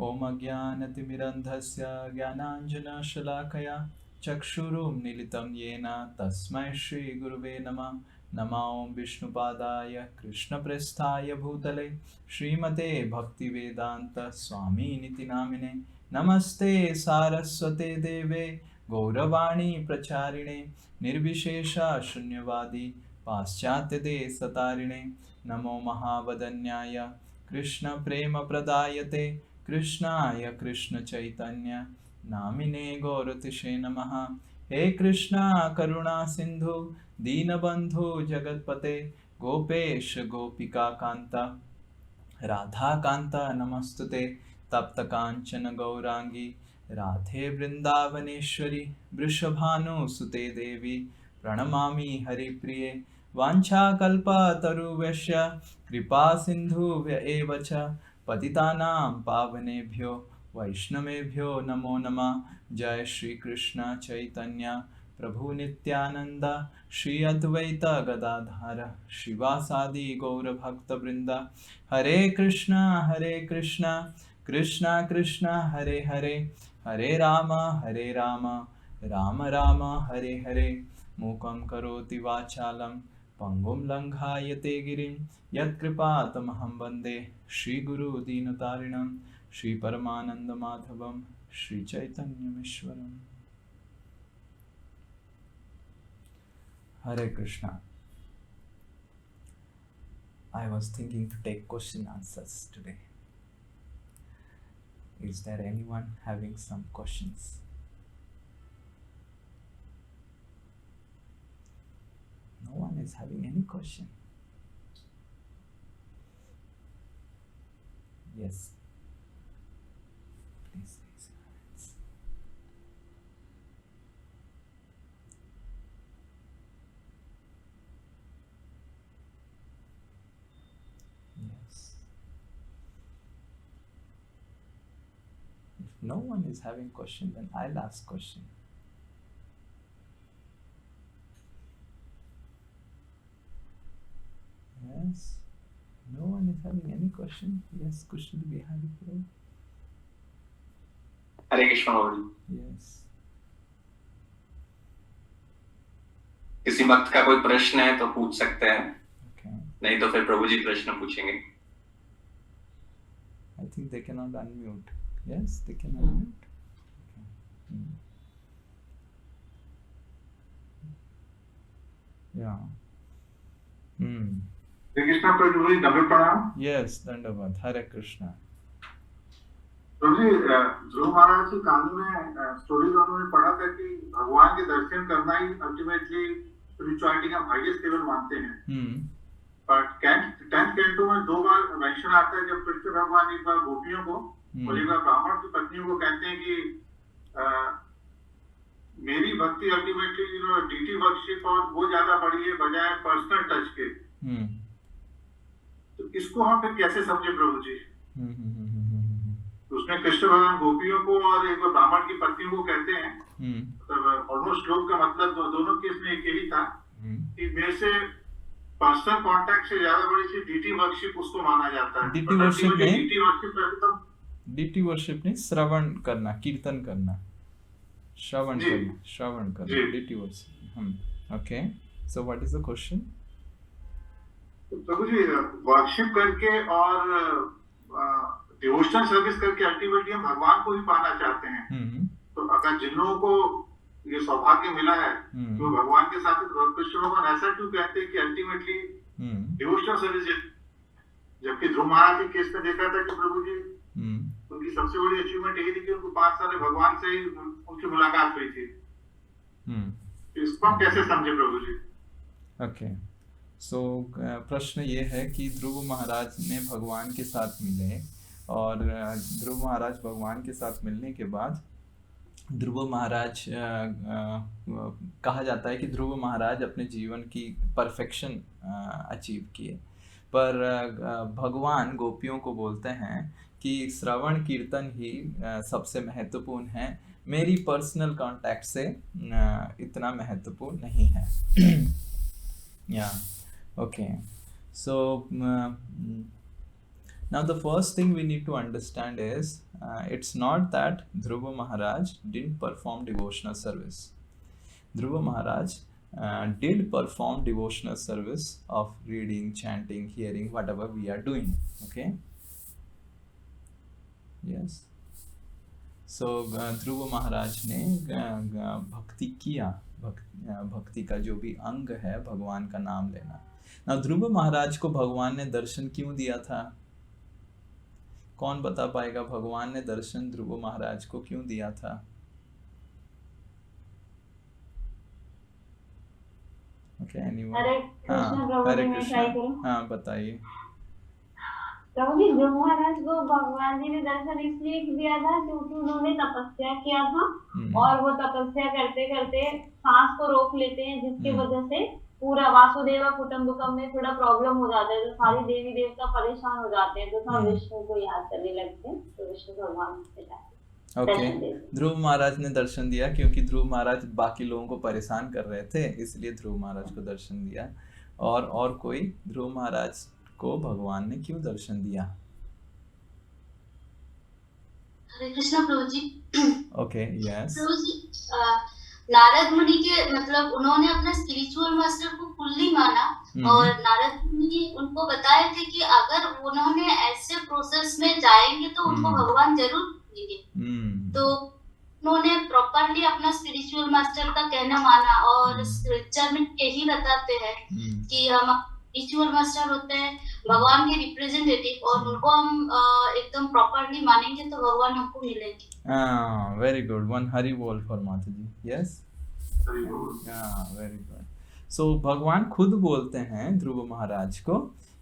ओम अज्ञानतिमिरन्धस्य ज्ञानाञ्जनशलाकया चक्षुरुन्मीलितं येन तस्मै श्रीगुरुवे नमः। नमो ॐ विष्णुपादाय कृष्णप्रेष्ठाय भूतले श्रीमते भक्तिवेदान्त स्वामिनिति नामिने। नमस्ते सारस्वते देवे गौरवाणी प्रचारिणे निर्विशेष शून्यवादी पाश्चात्यदेशतारिणे। नमो महावदन्याय कृष्ण प्रेम प्रदायते कृष्णाय कृष्ण चैतन्य नामिने गौरतिशे नमः। हे कृष्णा करुणा सिंधु दीनबंधु जगतपते गोपेश गोपिका कांता राधा कांता नमस्तुते। तप्त कांचन गौरांगी राधे वृंदावनेश्वरी वृषभानुसुते देवी प्रणमामि हरिप्रिये। वाञ्छाकल्पतरुभ्यश्च कृपा सिन्धुभ्य एव च पतितानां पावनेभ्यो वैष्णवेभ्यो नमो नमः। जय श्री कृष्ण चैतन्य प्रभु नित्यानंद श्री अद्वैत गदाधर शिवासादि गौर भक्त वृंदा। हरे कृष्णा कृष्णा कृष्णा हरे हरे हरे राम राम राम हरे हरे। मूकं करोति वाचालं पंगुं लंघायते गिरिं यत्कृपातमहं वन्दे श्रीगुरुदीनतारिणं श्रीपरमानन्दमाधवं श्रीचैतन्यमीश्वरम्। Hare Krishna. I was thinking to take question answers today. Is there anyone having some questions? No one is having any question. Yes. Please raise your hands. Yes. If no one is having question, then I'll ask question. Yes. No one is having any question. Yes, Kushal Bihari Prabhu. Hare Krishna Babu. Yes. किसी भक्त का कोई प्रश्न है तो पूछ सकते हैं। Okay. नहीं तो फिर प्रभु जी प्रश्न पूछेंगे। I think they cannot unmute. Yes, they can unmute. Okay. Yeah. हरे कृष्णा प्रभु जी, दंडवत प्रणाम। Yes, Dandavad. Hare Krishna. प्रभु जी, ध्रुव महाराज की कहानी में स्टोरी में पढ़ा था कि भगवान के दर्शन करना ही अल्टीमेटली स्पिरिचुअलिटी का हाईएस्ट लेवल मानते हैं। पर 10th कैंटो में 2 बार मेंशन आता है जब कृष्ण भगवान एक बार गोपियों को और एक बार ब्राह्मण की पत्नियों को कहते हैं कि मेरी भक्ति अल्टीमेटली डीटी वर्शिप और वो ज्यादा बड़ी है बजाय पर्सनल टच के। तो इसको हम फिर कैसे समझे प्रभु जी? उसमें कृष्ण भगवान गोपियों को और एक ब्राह्मण की पत्नियों को कहते हैं, मतलब ऑलमोस्ट श्लोक का मतलब दोनों केस में एक ही था कि मेरे से पर्सनल कांटेक्ट से ज्यादा बड़ी चीज डीटी वर्शिप उसको माना जाता है। डीटी वर्शिप में डीटी वर्शिप नहीं, श्रवण करना, कीर्तन करना, श्रवण करना deity worship. Okay, so what is the question? Prabhu ji, worship करके और डिवोशनल सर्विस करके अल्टीमेटली हम भगवान को ही पाना चाहते हैं। तो अगर जिन लोगों को ये सौभाग्य मिला है तो भगवान के साथ कृष्ण भगवान ऐसा क्यों कहते हैं कि अल्टीमेटली डिवोशनल सर्विस, जबकि ध्रुव महाराज के केस में देखा था कि प्रभु जी उनकी सबसे बड़ी अचीवमेंट यही थी कि उनको 5 साल भगवान से ही उनकी मुलाकात हुई थी। इसको हम कैसे समझे प्रभु जी? ओके, सो प्रश्न ये है कि ध्रुव महाराज ने भगवान के साथ मिले और ध्रुव महाराज भगवान के साथ मिलने के बाद ध्रुव महाराज कहा जाता है कि ध्रुव महाराज अपने जीवन की परफेक्शन अचीव किए, पर भगवान गोपियों को बोलते हैं कि श्रवण कीर्तन ही सबसे महत्वपूर्ण है, मेरी पर्सनल कांटेक्ट से इतना महत्वपूर्ण नहीं है। या okay, so Now the first thing we need to understand is it's not that Dhruva Maharaj didn't perform devotional service. Dhruva Maharaj did perform devotional service of reading, chanting, hearing, whatever we are doing. Okay. Yes. So Dhruva Maharaj ने भक्ति किया, भक्ति का जो भी अंग है भगवान का नाम लेना। ना ध्रुव महाराज को भगवान ने दर्शन क्यों दिया था? कौन बता पाएगा भगवान ने दर्शन ध्रुव महाराज को क्यों दिया था? Okay, anyone? हरे कृष्ण। हाँ, बताइए। प्रभु जी, ध्रुव महाराज को भगवान जी ने दर्शन इसलिए दिया था क्योंकि उन्होंने तपस्या किया था और वो तपस्या करते करते सांस को रोक लेते हैं, जिसकी वजह से पूरा वासुदेव कुटुंबकम में थोड़ा प्रॉब्लम हो जाता है, तो सारी देवी देवता परेशान हो जाते हैं, तो सब विष्णु को याद करने लगते हैं, तो विष्णु भगवान से ओके। ध्रुव महाराज ने दर्शन दिया क्योंकि ध्रुव महाराज बाकी लोगों को परेशान कर रहे थे, इसलिए ध्रुव महाराज को दर्शन दिया। और कोई ध्रुव महाराज को भगवान ने क्यों दर्शन दिया? हरे कृष्ण प्रभु जी। ओके, यस प्रभु जी, नारद मुनि के मतलब उन्होंने अपना स्पिरिचुअल मास्टर को फुल्ली माना और नारद मुनि उनको बताए थे कि अगर उन्होंने ऐसे प्रोसेस में जाएंगे तो उनको भगवान जरूर देंगे। तो उन्होंने प्रॉपरली अपना स्पिरिचुअल मास्टर का कहना माना और स्क्रिप्चर में यही बताते हैं कि हम स्पिरिचुअल मास्टर होते हैं भगवान के रिप्रेजेंटेटिव और उनको हम एकदम प्रॉपरली मानेंगे तो भगवान हमको मिलेंगे। वेरी गुड, वन हरि बोल फॉर माता जी। Yes, very good. सो भगवान खुद बोलते हैं ध्रुव महाराज को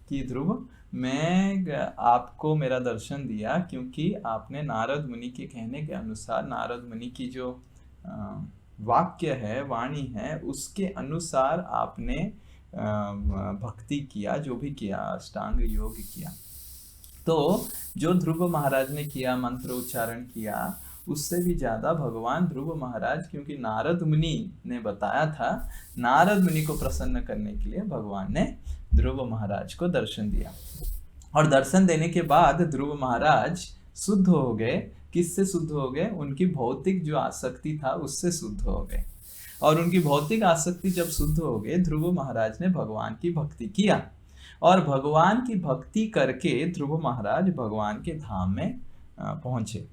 कि ध्रुव, मैं आपको मेरा दर्शन दिया क्योंकि आपने नारद मुनि के कहने के अनुसार, नारद मुनि की जो वाक्य है, वाणी है, उसके अनुसार आपने भक्ति किया, जो भी किया, अष्टांग योग किया। तो जो ध्रुव महाराज ने किया, मंत्र उच्चारण किया, उससे भी ज्यादा भगवान ध्रुव महाराज, क्योंकि नारद मुनि ने बताया था, नारद मुनि को प्रसन्न करने के लिए भगवान ने ध्रुव महाराज को दर्शन दिया। और दर्शन देने के बाद ध्रुव महाराज शुद्ध हो गए। किससे शुद्ध हो गए? उनकी भौतिक जो आसक्ति था उससे शुद्ध हो गए। और उनकी भौतिक आसक्ति जब शुद्ध हो गए, ध्रुव महाराज ने भगवान की भक्ति किया और भगवान की भक्ति करके ध्रुव महाराज भगवान के धाम में पहुंचे।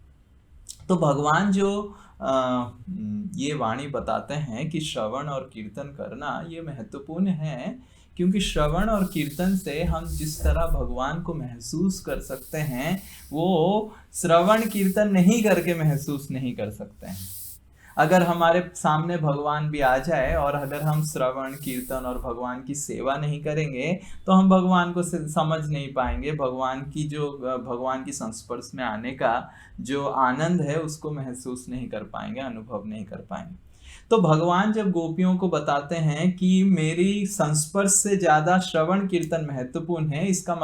तो भगवान जो ये वाणी बताते हैं कि श्रवण और कीर्तन करना ये महत्वपूर्ण है, क्योंकि श्रवण और कीर्तन से हम जिस तरह भगवान को महसूस कर सकते हैं वो श्रवण कीर्तन नहीं करके महसूस नहीं कर सकते हैं। अगर हमारे सामने भगवान भी आ जाए और अगर हम श्रवण कीर्तन और भगवान की सेवा नहीं करेंगे तो हम भगवान को समझ नहीं पाएंगे। भगवान की संस्पर्श में आने का जो आनंद है उसको महसूस नहीं कर पाएंगे, अनुभव नहीं कर पाएंगे। तो भगवान जब गोपियों को बताते हैं कि मेरी संस्पर्श से ज्यादा श्रवण कीर्तन महत्वपूर्ण है, इसका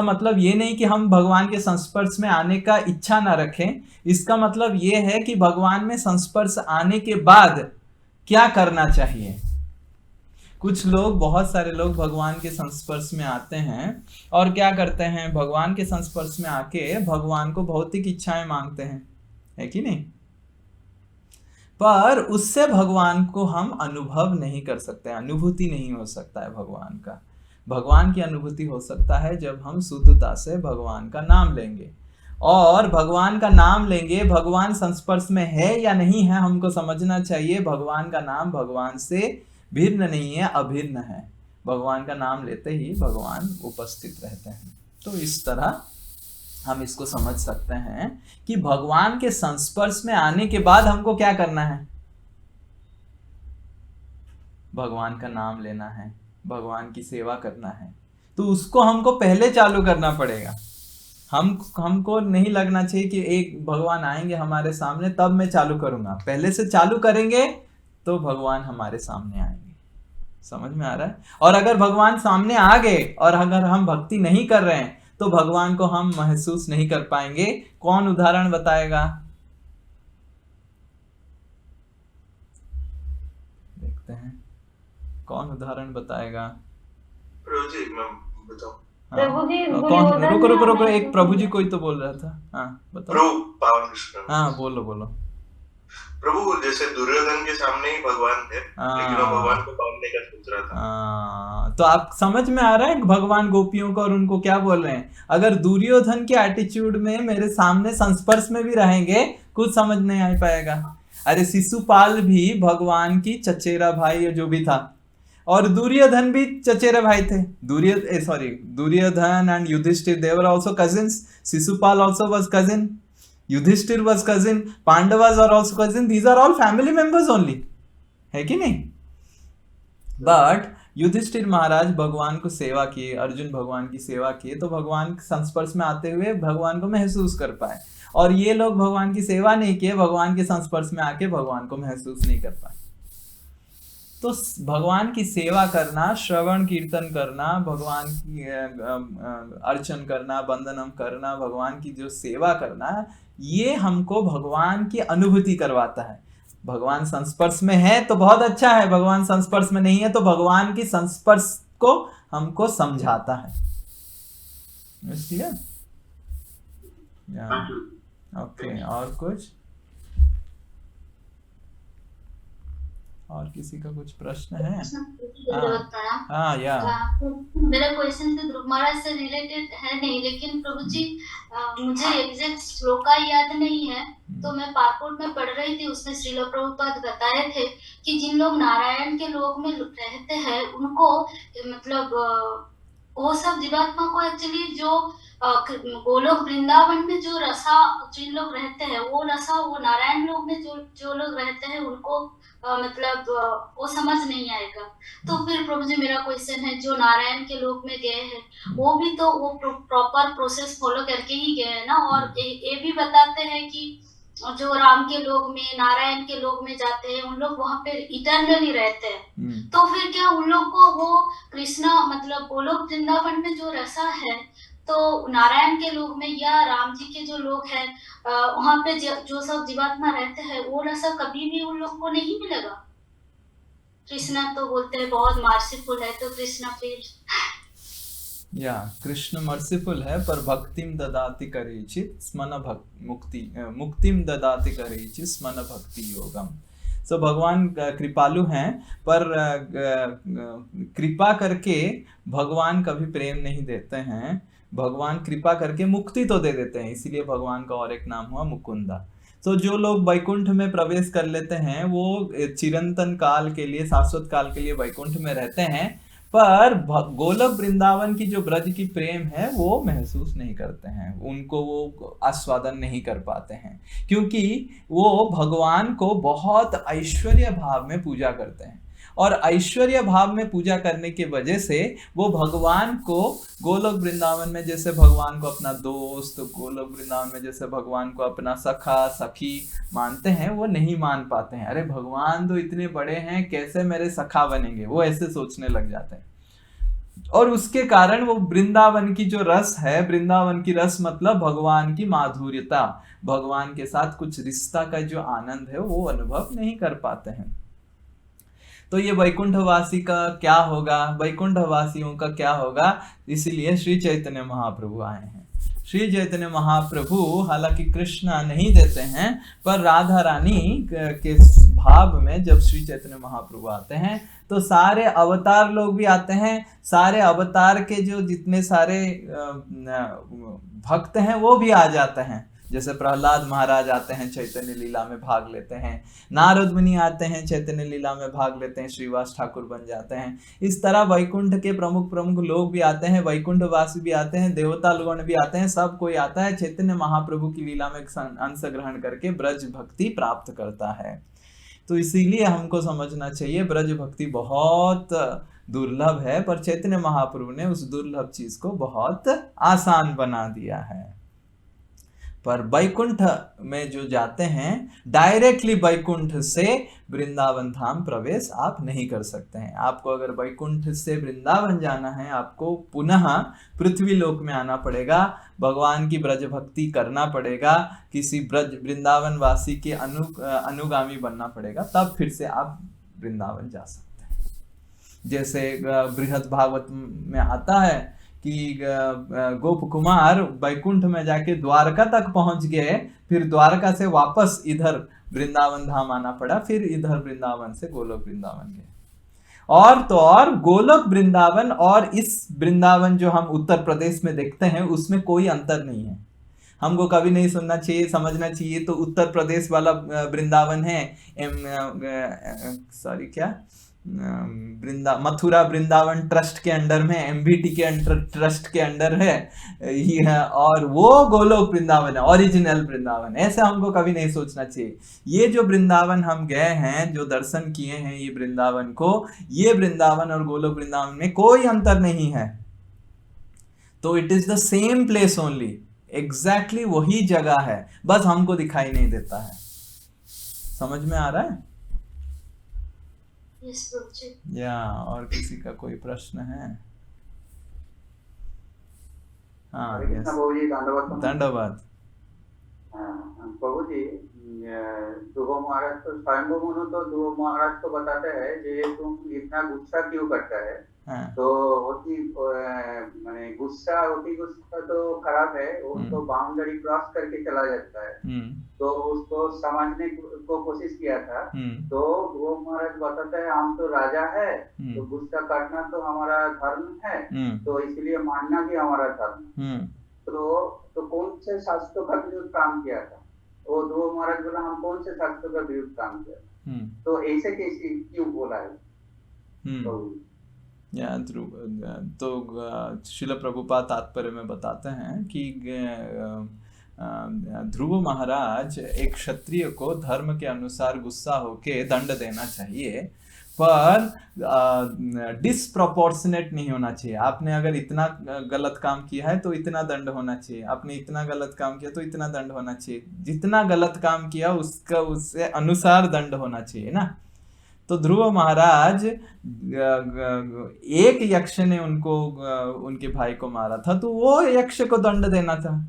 मतलब ये नहीं कि हम भगवान के संस्पर्श में आने का इच्छा ना रखें। इसका मतलब ये है कि भगवान में संस्पर्श आने के बाद क्या करना चाहिए। बहुत सारे लोग भगवान के संस्पर्श में आते हैं और क्या करते हैं, भगवान के संस्पर्श में आके भगवान को भौतिक इच्छाएं मांगते हैं, है कि नहीं? पर उससे भगवान को हम अनुभव नहीं कर सकते, अनुभूति नहीं हो सकता है भगवान का। भगवान की अनुभूति हो सकता है जब हम शुद्धता से भगवान का नाम लेंगे। और भगवान का नाम लेंगे, भगवान संस्पर्श में है या नहीं है हमको समझना चाहिए। भगवान का नाम भगवान से भिन्न नहीं है, अभिन्न है। भगवान का नाम लेते ही भगवान उपस्थित रहते हैं। तो इस तरह हम इसको समझ सकते हैं कि भगवान के संस्पर्श में आने के बाद हमको क्या करना है, भगवान का नाम लेना है, भगवान की सेवा करना है। तो उसको हमको पहले चालू करना पड़ेगा। हमको नहीं लगना चाहिए कि एक भगवान आएंगे हमारे सामने तब मैं चालू करूंगा। पहले से चालू करेंगे तो भगवान हमारे सामने आएंगे। समझ में आ रहा है? और अगर भगवान सामने आ गए और अगर हम भक्ति नहीं कर रहे हैं तो भगवान को हम महसूस नहीं कर पाएंगे। कौन उदाहरण बताएगा? देखते हैं कौन उदाहरण बताएगा। प्रभु जी, मैं बताऊं? प्रभु जी कौन? दुर्योधन रुको रुको ने रुको, हमें एक प्रभु जी कोई तो बोल रहा था। हाँ बताओ। प्रभु पावन कृष्ण। हाँ बोलो बोलो। प्रभु जैसे दुर्योधन के सामने ही भगवान थे, लेकिन वो भगवान को पाने का सोच रहा था। तो आप समझ में आ रहा है भगवान गोपियों को और उनको क्या बोल रहे हैं? अगर दुर्योधन के एटीट्यूड में मेरे सामने संस्पर्श में भी रहेंगे, कुछ समझ नहीं आ पाएगा। अरे शिशुपाल भी भगवान की चचेरा भाई जो भी था, और दुर्योधन भी चचेरे भाई थे। Duryodhana and Yudhishthira, they were also cousins. Shishupal also was cousin. Yudhishthir was cousin. Pandavas are also cousin. These are all family members only. है कि नहीं? बट युधिष्ठिर महाराज भगवान को सेवा किए, अर्जुन भगवान की सेवा किए, तो भगवान के संस्पर्श में आते हुए भगवान को महसूस कर पाए। और ये लोग भगवान की सेवा नहीं किए, भगवान के संस्पर्श में आके भगवान को महसूस नहीं कर पाए। तो भगवान की सेवा करना, श्रवण कीर्तन करना, भगवान की अर्चन करना, वंदनम करना, भगवान की जो सेवा करना, ये हमको भगवान की अनुभूति करवाता है। भगवान संस्पर्श में है तो बहुत अच्छा है, भगवान संस्पर्श में नहीं है तो भगवान की संस्पर्श को हमको समझाता है। ओके, और कुछ? और किसी का कुछ प्रश्न है? हाँ या मेरा क्वेश्चन तो ध्रुव महाराज से रिलेटेड है नहीं, लेकिन प्रभु जी मुझे एग्जैक्ट श्लोका याद नहीं है, तो मैं पासपोर्ट में पढ़ रही थी, उसमें श्रील प्रभुपाद बताए थे कि जिन लोग नारायण के लोक में रहते हैं उनको मतलब वो सब जीवात्मा को एक्चुअली जो गोलोक वृंदावन में जो रसा जिन लोग रहते हैं वो रसा वो नारायण लोक में जो लोग रहते हैं उनको मतलब वो समझ नहीं आएगा। तो फिर प्रभु जी मेरा क्वेश्चन है, जो नारायण के लोक में गए हैं वो भी तो वो प्रॉपर प्रोसेस फॉलो करके ही गए हैं ना, और ये भी बताते हैं कि जो राम के लोक में, नारायण के लोक में जाते हैं उन लोग वहां पे इटर्नली रहते हैं। तो फिर क्या उन लोग को वो कृष्णा मतलब गोलोक वृंदावन में जो रसा है तो नारायण के लोक में या राम जी के जो लोग हैं वहां पे जो सब जीवात्मा रहते हैं वो रसा कभी भी उन लोग को नहीं मिलेगा? कृष्णा तो बोलते हैं बहुत मर्सीफुल है, तो कृष्णा फिर या कृष्ण मर्सीफुल है पर भक्तिम ददाति करेचित स्मन मुक्तिम ददाति करेचित स्मन भक्ति योगम। सो भगवान कृपालु हैं, पर कृपा करके भगवान कभी प्रेम नहीं देते हैं। भगवान कृपा करके मुक्ति तो दे देते हैं, इसीलिए भगवान का और एक नाम हुआ मुकुंदा। तो जो लोग वैकुंठ में प्रवेश कर लेते हैं वो चिरंतन काल के लिए, शाश्वत काल के लिए वैकुंठ में रहते हैं, पर गोलोक वृंदावन की जो ब्रज की प्रेम है वो महसूस नहीं करते हैं, उनको वो आस्वादन नहीं कर पाते हैं, क्योंकि वो भगवान को बहुत ऐश्वर्य भाव में पूजा करते हैं। और ऐश्वर्य भाव में पूजा करने की वजह से वो भगवान को गोलोक वृंदावन में जैसे भगवान को अपना दोस्त, गोलोक वृंदावन में जैसे भगवान को अपना सखा सखी मानते हैं, वो नहीं मान पाते हैं। अरे भगवान तो इतने बड़े हैं, कैसे मेरे सखा बनेंगे, वो ऐसे सोचने लग जाते हैं। और उसके कारण वो वृंदावन की जो रस है, वृंदावन की रस मतलब भगवान की माधुर्यता, भगवान के साथ कुछ रिश्ता का जो आनंद है वो अनुभव नहीं कर पाते हैं। तो ये वैकुंठवासी का क्या होगा, वैकुंठवासियों का क्या होगा, इसलिए श्री चैतन्य महाप्रभु आए हैं। श्री चैतन्य महाप्रभु हालांकि कृष्णा नहीं देते हैं, पर राधा रानी के भाव में जब श्री चैतन्य महाप्रभु आते हैं तो सारे अवतार लोग भी आते हैं, सारे अवतार के जो जितने सारे भक्त हैं वो भी आ जाते हैं। जैसे प्रहलाद महाराज आते हैं, चैतन्य लीला में भाग लेते हैं, नारद मुनि आते हैं, चैतन्य लीला में भाग लेते हैं, श्रीवास ठाकुर बन जाते हैं। इस तरह वैकुंठ के प्रमुख प्रमुख लोग भी आते हैं, वैकुंठवासी भी आते हैं, देवता लोगों भी आते हैं, सब कोई आता है, चैतन्य महाप्रभु की लीला में अंश ग्रहण करके ब्रज भक्ति प्राप्त करता है। तो इसीलिए हमको समझना चाहिए ब्रज भक्ति बहुत दुर्लभ है, पर चैतन्य महाप्रभु ने उस दुर्लभ चीज को बहुत आसान बना दिया है। पर वैकुंठ में जो जाते हैं, डायरेक्टली वैकुंठ से वृंदावन धाम प्रवेश आप नहीं कर सकते हैं। आपको अगर वैकुंठ से वृंदावन जाना है, आपको पुनः पृथ्वी लोक में आना पड़ेगा, भगवान की ब्रज भक्ति करना पड़ेगा, किसी ब्रज वृंदावन वासी के अनुगामी बनना पड़ेगा, तब फिर से आप वृंदावन जा सकते हैं। जैसे बृहद भागवत में आता है कि गोप कुमार बैकुंठ में जाके द्वारका तक पहुंच गए, फिर द्वारका से वापस इधर वृंदावन धाम आना पड़ा, फिर इधर वृंदावन से गोलोक वृंदावन गए। और तो और गोलोक वृंदावन और इस वृंदावन जो हम उत्तर प्रदेश में देखते हैं उसमें कोई अंतर नहीं है। हमको कभी नहीं सुनना चाहिए, समझना चाहिए तो उत्तर प्रदेश वाला वृंदावन है, मथुरा वृंदावन ट्रस्ट के अंडर में, एमबीटी के अंडर ट्रस्ट के अंडर है, और वो गोलोक वृंदावन है, ओरिजिनल वृंदावन। ऐसा हमको कभी नहीं सोचना चाहिए। ये जो वृंदावन हम गए हैं, जो दर्शन किए हैं ये वृंदावन को, ये वृंदावन और गोलोक वृंदावन में कोई अंतर नहीं है। तो it is the same place only, exactly वही जगह है, बस हमको दिखाई नहीं देता है। समझ में आ रहा है? या और किसी का कोई प्रश्न है? हाँ, धन्यवाद। प्रभु जी, ध्रुव महाराज तो स्वयं मनु तो ध्रुव महाराज को बताते हैं जे तुम इतना गुस्सा क्यों करता है। हाँ। तो होती माने गुस्सा तो खराब है, वो तो बाउंड्री क्रॉस करके चला जाता है। तो उसको समझने को कोशिश किया था। तो वो महाराज बताते हैं हम तो राजा है, तो गुस्सा करना तो हमारा धर्म है, तो इसलिए मानना भी हमारा धर्म। तो कौन से शास्त्रों का विरुद्ध काम किया था? वो ध्रुव महाराज बोला हम कौन से शास्त्रों का विरुद्ध काम किया? तो ऐसे कैसे क्यों बोला है? तो श्रील प्रभुपाद तात्पर्य में बताते हैं कि ध्रुव महाराज एक क्षत्रिय को धर्म के अनुसार गुस्सा होके दंड देना चाहिए, पर डिस्प्रोपोर्शनेट नहीं होना चाहिए। आपने अगर इतना गलत काम किया है तो इतना दंड होना चाहिए, आपने इतना गलत काम किया तो इतना दंड होना चाहिए। जितना गलत काम किया उसका उससे अनुसार दंड होना चाहिए ना। तो ध्रुव महाराज, एक यक्ष ने उनको उनके भाई को मारा था, तो वो यक्ष को दंड देना था।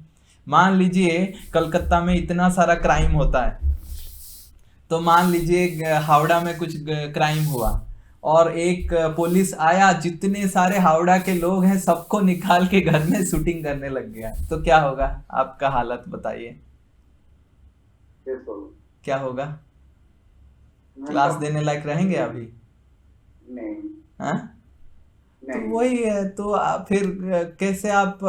मान लीजिए कलकत्ता में इतना सारा क्राइम होता है, तो मान लीजिए हावड़ा में कुछ क्राइम हुआ और एक पुलिस आया, जितने सारे हावड़ा के लोग हैं सबको निकाल के घर में शूटिंग करने लग गया, तो क्या होगा? आपका हालत बताइए, क्या होगा? क्लास देने लायक रहेंगे अभी? नहीं। हाँ? तो वही है। तो फिर कैसे आप,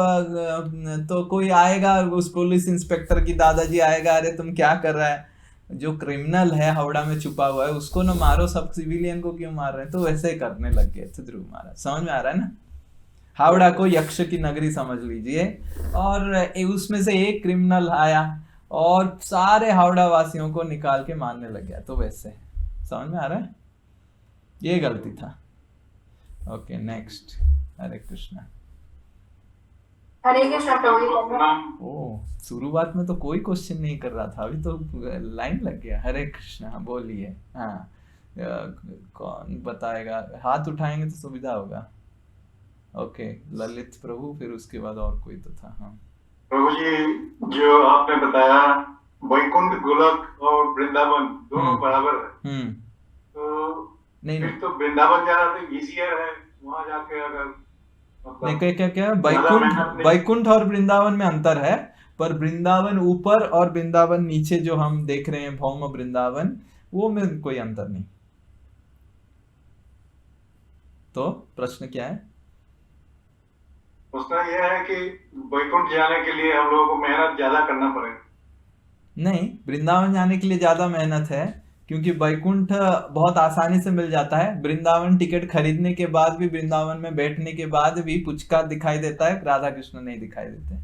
तो कोई आएगा, उस पुलिस इंस्पेक्टर की दादाजी आएगा, अरे तुम क्या कर रहा है, जो क्रिमिनल है हावड़ा में छुपा हुआ है उसको ना मारो, सब सिविलियन को क्यों मार रहे हैं? तो वैसे ही करने लग गए थे ध्रुव महाराज। समझ में आ रहा है ना? हावड़ा को यक्ष की नगरी समझ लीजिए, और उसमें से एक क्रिमिनल आया और सारे हावड़ा वासियों को निकाल के मारने लग गया। तो वैसे समझ में आ रहा है? ये गलती था। Okay, next. हरे कृष्णा। हरे कृष्णा प्रभु। ओ, शुरुआत में तो कोई क्वेश्चन नहीं कर रहा था, अभी तो लाइन लग गया। हरे कृष्णा, बोलिए। हाँ, कौन बताएगा? हाथ उठाएंगे तो सुविधा होगा। ओके, ललित प्रभु, फिर उसके बाद और कोई तो था। हाँ प्रभु जी, जो आपने बताया वैकुंठ, गोलोक और वृंदावन दोनों बराबर है, तो नहीं, तो वृंदावन जाना तो इजियर है, वहां जाके अगर नहीं, क्या वैकुंठ और वृंदावन में अंतर है, पर वृंदावन ऊपर और वृंदावन नीचे जो हम देख रहे हैं भौम वृंदावन, वो में कोई अंतर नहीं। तो प्रश्न क्या है? प्रश्न यह है कि वैकुंठ जाने के लिए हम लोगों को मेहनत ज्यादा करना पड़ेगा? नहीं, वृंदावन जाने के लिए ज्यादा मेहनत है, क्योंकि वैकुंठ बहुत आसानी से मिल जाता है। वृंदावन टिकट खरीदने के बाद भी, वृंदावन में बैठने के बाद भी पुचका दिखाई देता है, राधा कृष्ण नहीं दिखाई देते।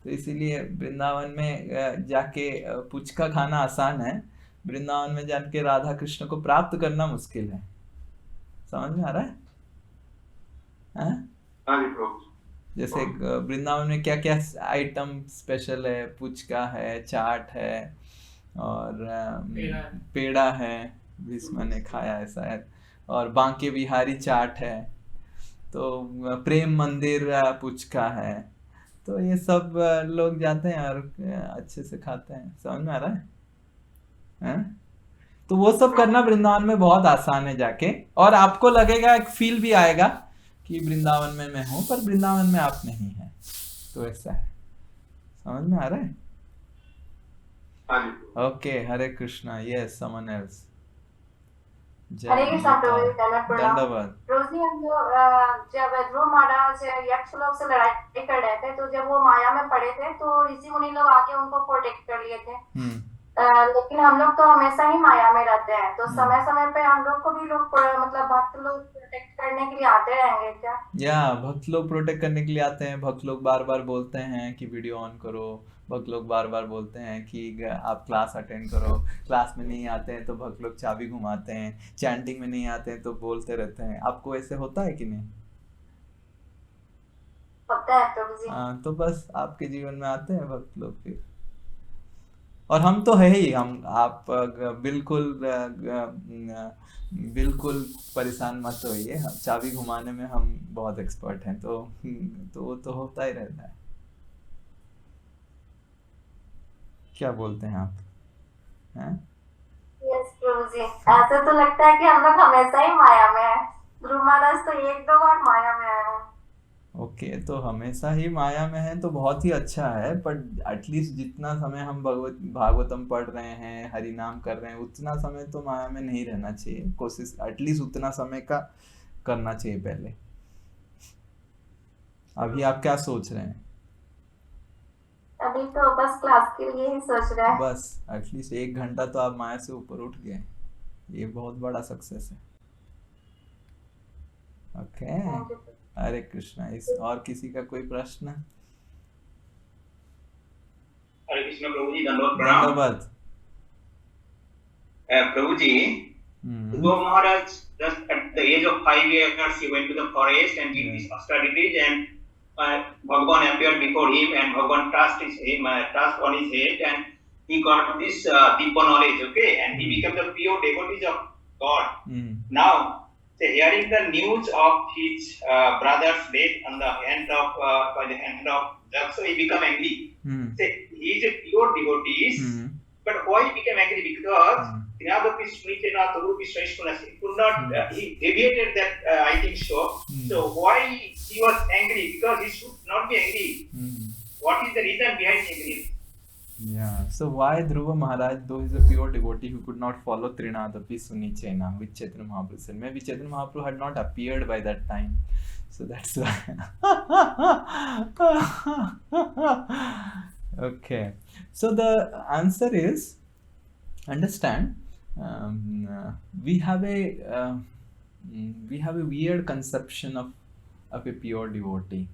तो इसीलिए वृंदावन में जाके पुचका खाना आसान है, वृंदावन में जाके राधा कृष्ण को प्राप्त करना मुश्किल है। समझ में आ रहा है? जैसे वृंदावन में क्या क्या आइटम स्पेशल है? पुचका है, चाट है, और पेड़ा है, भीष्म ने खाया है शायद, और बांके बिहारी चाट है, तो प्रेम मंदिर पुचका है। तो ये सब लोग जाते हैं और अच्छे से खाते हैं। समझ में आ रहा है? तो वो सब करना वृंदावन में बहुत आसान है जाके, और आपको लगेगा, एक फील भी आएगा कि वृंदावन में मैं हूं, पर वृंदावन में आप नहीं हैं। तो ऐसा है, समझ में आ रहा है? Okay, Hare Krishna. Yes, someone else. Hare Krishna प्रभु जी, दंडवत। रोजी हम जब ध्रुव महाराज यक्ष लोग से लड़ाई कर रहे थे, तो जब वो माया में पड़े थे तो ऋषि मुनि लोग आके उनको प्रोटेक्ट कर लिए थे। लेकिन हम लोग तो हमेशा ही माया में रहते हैं, तो समय समय पे हम लोग को भी लोग मतलब भक्त लोग प्रोटेक्ट करने के लिए आते रहेंगे क्या? या भक्त लोग प्रोटेक्ट करने के लिए आते हैं। भक्त लोग बार बार बोलते हैं कि वीडियो ऑन करो, भक्त लोग बार बार बोलते हैं कि आप क्लास अटेंड करो। क्लास में नहीं आते हैं तो भक्त लोग चाबी घुमाते हैं, चैंटिंग में नहीं आते हैं तो बोलते रहते हैं। आपको ऐसे होता है कि नहीं? होता है प्रभु जी। हाँ, तो बस आपके जीवन में आते हैं भक्त लोग फिर। और हम तो है ही, हम आप बिल्कुल परेशान मत होइए, चाबी घुमाने में हम बहुत एक्सपर्ट हैं, तो वो तो होता ही रहता है। क्या बोलते हैं आप? हैं? यस प्रभु जी, ऐसा तो लगता है कि हम लोग हमेशा ही माया में हैं। ध्रुव महाराज तो एक दो बार माया में आए हैं। ओके, तो हमेशा ही माया में है तो बहुत ही अच्छा है, पर एटलीस्ट जितना समय हम भागवतम पढ़ रहे हैं, हरि नाम कर रहे हैं, उतना समय तो माया में नहीं रहना चाहिए। कोशिश एटलीस्ट उतना समय का करना चाहिए पहले। अभी आप क्या सोच रहे हैं? अभी तो बस क्लास के लिए ही सोच रहे हैं। बस एटलीस्ट 1 घंटा तो आप माया से ऊपर उठ गए, ये बहुत बड़ा सक्सेस है। ओके, हरे कृष्णा। इस और किसी का कोई प्रश्न? हरे कृष्ण प्रभु जी, धन्यवाद। प्रभु जी, Dhruva Maharaj, just at the age of 5 years, he went to the forest and did this austerities, and Bhagavan appeared before him, and Bhagavan touched on his head, and he got this deeper knowledge, okay, and he became the pure devotee of God. Now, hearing the news of his brother's death on the hand of by the hand of Jack, so he became angry. He is a pure devotee, but why he became angry? Because Trinadapi Smritena Tarupi Svaishkunas, he could not, he deviated that, I think so. So why he was angry? Because he should not be angry. What is the reason behind angry? Yeah, so why Dhruva Maharaj, though he's a pure devotee who could not follow Trinadapi Sunichena, which Chaitanya Mahaprabhu said, maybe Chaitanya Mahaprabhu had not appeared by that time, so that's why. Okay, so the answer is, understand, we have a weird conception of a pure devotee.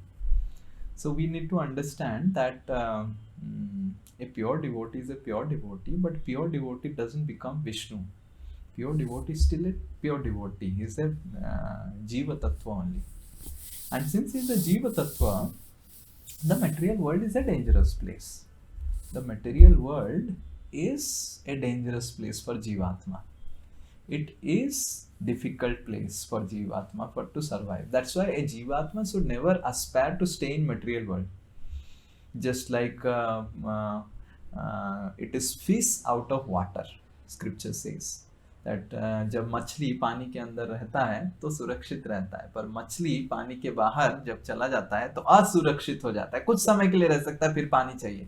So we need to understand that a pure devotee is a pure devotee, but pure devotee doesn't become Vishnu. Pure devotee is still a pure devotee. He is a Jiva Tattva only. And since he is a Jiva Tattva, the material world is a dangerous place. The material world is a dangerous place for Jivatma. It is difficult place for Jivatma to survive. That's why a Jivatma should never aspire to stay in material world. Just like it is fish out of water. Scripture says that जब मछली पानी के अंदर रहता है तो सुरक्षित रहता है, पर मछली पानी के बाहर जब चला जाता है तो असुरक्षित हो जाता है। कुछ समय के लिए रह सकता है, फिर पानी चाहिए।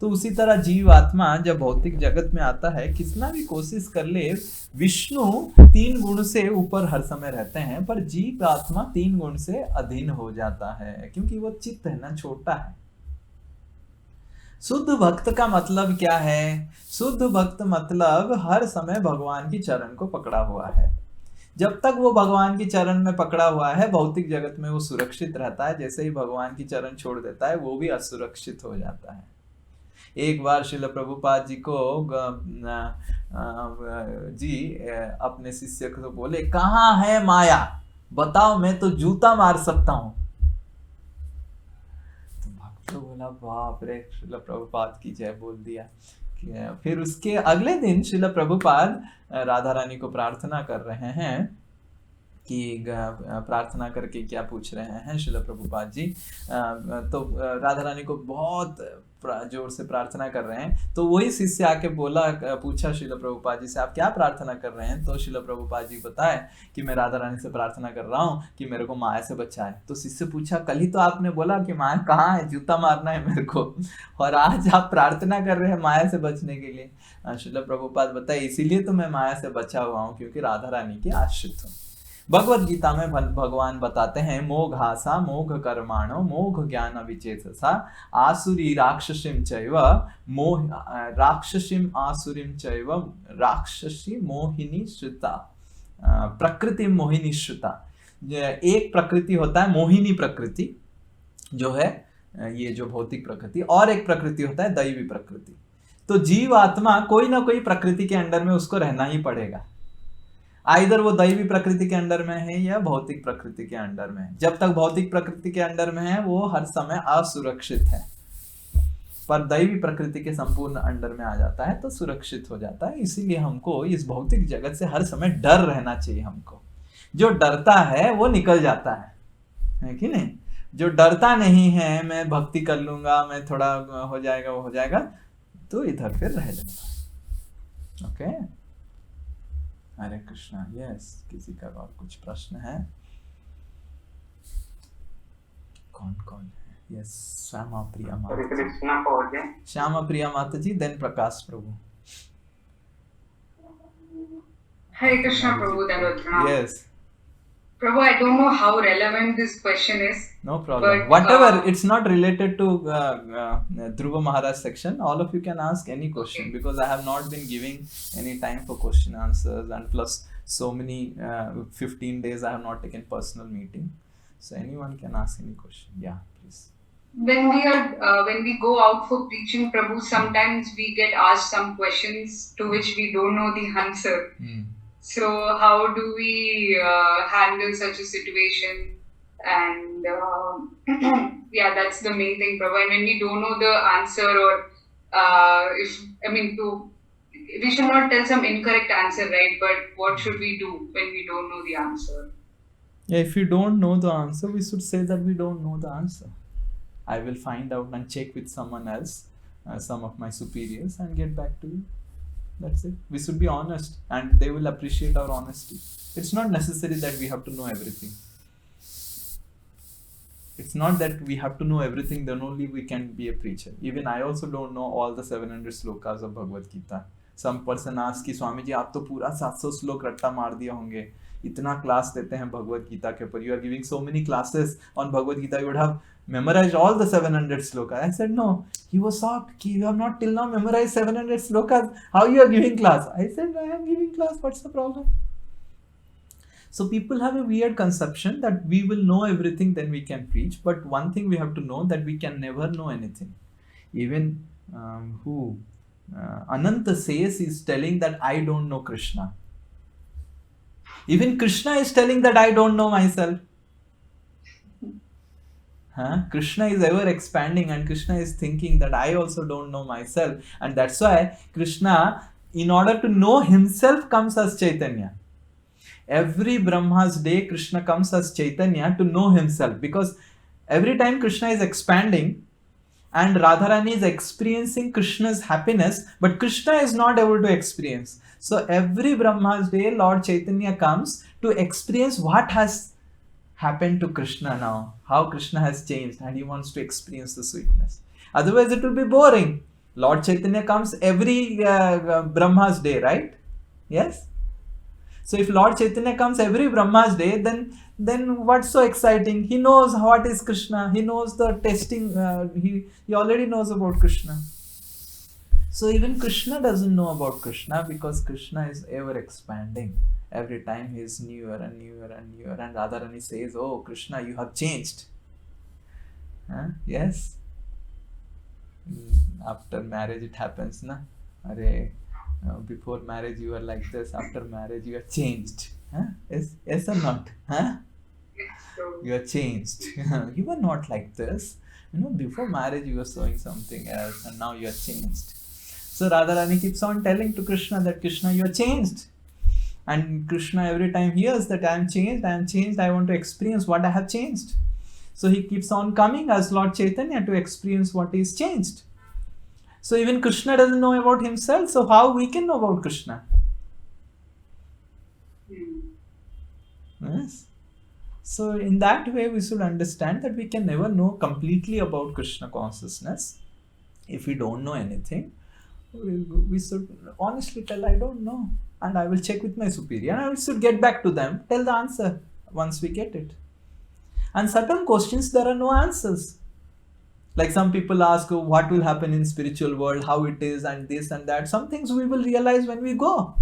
तो उसी तरह जीव आत्मा जब भौतिक जगत में आता है, कितना भी कोशिश कर ले, विष्णु 3 गुण से ऊपर हर समय रहते हैं, पर जीव आत्मा 3 गुण से अधीन हो जाता है, क्योंकि वो चित्त है ना, छोटा है। शुद्ध भक्त का मतलब क्या है? शुद्ध भक्त मतलब हर समय भगवान की चरण को पकड़ा हुआ है। जब तक वो भगवान की चरण में पकड़ा हुआ है, भौतिक जगत में वो सुरक्षित रहता है। जैसे ही भगवान की चरण छोड़ देता है, वो भी असुरक्षित हो जाता है। एक बार श्रील प्रभुपाद जी को अपने शिष्य को बोले, कहाँ है माया, बताओ, मैं तो जूता मार सकता हूँ। तो भक्त बोला, बाप रे, श्रील प्रभुपाद की जय बोल दिया। फिर उसके अगले दिन श्रील प्रभुपाद राधा रानी को प्रार्थना कर रहे हैं कि प्रार्थना करके क्या पूछ रहे हैं श्रील प्रभुपाद जी। तो राधा रानी को बहुत जोर से प्रार्थना कर रहे हैं। तो वही शिष्य आके पूछा श्रील प्रभुपाद जी से, आप क्या प्रार्थना कर रहे हैं? तो श्रील प्रभुपाद जी बताए कि मैं राधा रानी से प्रार्थना कर रहा हूँ कि मेरे को माया से बचाए। तो शिष्य पूछा, कल ही तो आपने बोला कि माया कहाँ है, जूता मारना है मेरे को, और आज आप प्रार्थना कर रहे हैं माया से बचने के लिए। श्रील प्रभुपाद बताए, इसीलिए तो मैं माया से बचा हुआ हूँ क्योंकि राधा रानी के आश्रित हूँ। भगवत गीता में भगवान बताते हैं, मोघासा मोघ कर्माणो मोघ ज्ञान विचेतसा आसुरी राक्षसीम चैव राक्षसीम आसुरीम चैव राक्षसी मोहिनी श्रुता प्रकृति मोहिनी श्रुता। एक प्रकृति होता है मोहिनी प्रकृति, जो है ये जो भौतिक प्रकृति, और एक प्रकृति होता है दैवी प्रकृति। तो जीव आत्मा कोई ना कोई प्रकृति के अंडर में उसको रहना ही पड़ेगा, आइदर वो दैवी प्रकृति के अंडर में है या भौतिक प्रकृति के अंडर में है। जब तक भौतिक प्रकृति के अंडर में है वो हर समय असुरक्षित है, पर दैवी प्रकृति के संपूर्ण अंडर में आ जाता है तो सुरक्षित हो जाता है। इसीलिए हमको इस भौतिक जगत से हर समय डर रहना चाहिए। हमको जो डरता है वो निकल जाता है कि नहीं? जो डरता नहीं है, मैं भक्ति कर लूंगा, मैं थोड़ा हो जाएगा वो हो जाएगा, तो इधर फिर रह जाता है। ओके, हरे कृष्णा। यस, किसी का और कुछ प्रश्न है? कौन कौन है? यस, श्यामा प्रिया माता, श्यामा प्रिया माता जी, then Prakash Prabhu. Hare Krishna Prabhu, Dandavat. Yes. Prabhu, I don't know how relevant this question is. No problem. But, whatever, it's not related to Dhruva Maharaj section. All of you can ask any question, okay, because I have not been giving any time for question answers, and plus so many 15 days I have not taken personal meeting. So anyone can ask any question. Yeah, please. When we go out for preaching, Prabhu, sometimes we get asked some questions to which we don't know the answer. So how do we handle such a situation? And yeah, that's the main thing, Prabhu. And when we don't know the answer, or we should not tell some incorrect answer, right? But what should we do when we don't know the answer? Yeah, if you don't know the answer, we should say that we don't know the answer. I will find out and check with someone else, some of my superiors, and get back to you. That's it. We should be honest, and they will appreciate our honesty. It's not necessary that we have to know everything. It's not that we have to know everything, then only we can be a preacher. Even I also don't know all the 700 slokas of Bhagavad Gita. Some person asks कि स्वामी जी आप तो पूरा 700 श्लोक रट्टा मार दिया होंगे, इतना क्लास देते हैं भगवत गीता के ऊपर, you are giving so many classes on Bhagavad Gita, you would have memorized all the 700 slokas. I said no. He was shocked. You have not till now memorized 700 slokas. How you are giving class? I said I am giving class. What's the problem? So people have a weird conception that we will know everything, then we can preach. But one thing we have to know, that we can never know anything. Even Ananta says, is telling that I don't know Krishna. Even Krishna is telling that I don't know myself. Krishna is ever expanding, and Krishna is thinking that I also don't know myself. And that's why Krishna, in order to know himself, comes as Chaitanya. Every Brahma's day, Krishna comes as Chaitanya to know himself. Because every time Krishna is expanding and Radharani is experiencing Krishna's happiness, but Krishna is not able to experience. So every Brahma's day, Lord Chaitanya comes to experience what has happened to Krishna now, how Krishna has changed, and he wants to experience the sweetness. Otherwise it will be boring. Lord Chaitanya comes every Brahma's day, right? Yes? So if Lord Chaitanya comes every Brahma's day, then what's so exciting? He knows what is Krishna. He knows the testing. He already knows about Krishna. So even Krishna doesn't know about Krishna, because Krishna is ever expanding. Every time he is newer and newer and newer. And Radharani says, oh Krishna, you have changed. Yes? After marriage it happens, na? Before marriage you are like this, after marriage you are changed. Yes or not? You are changed. You were not like this. Before marriage you were showing something else, and now you are changed. So Radharani keeps on telling to Krishna that Krishna, you are changed. And Krishna every time hears that I am changed, I want to experience what I have changed. So he keeps on coming as Lord Chaitanya to experience what is changed. So even Krishna doesn't know about himself, so how we can know about Krishna? Yes. So in that way we should understand that we can never know completely about Krishna consciousness. If we don't know anything, we should honestly tell, I don't know, and I will check with my superior, and I should get back to them, tell the answer once we get it. And certain questions there are no answers. Like some people ask what will happen in spiritual world, how it is, and this and that. Some things we will realize when we go.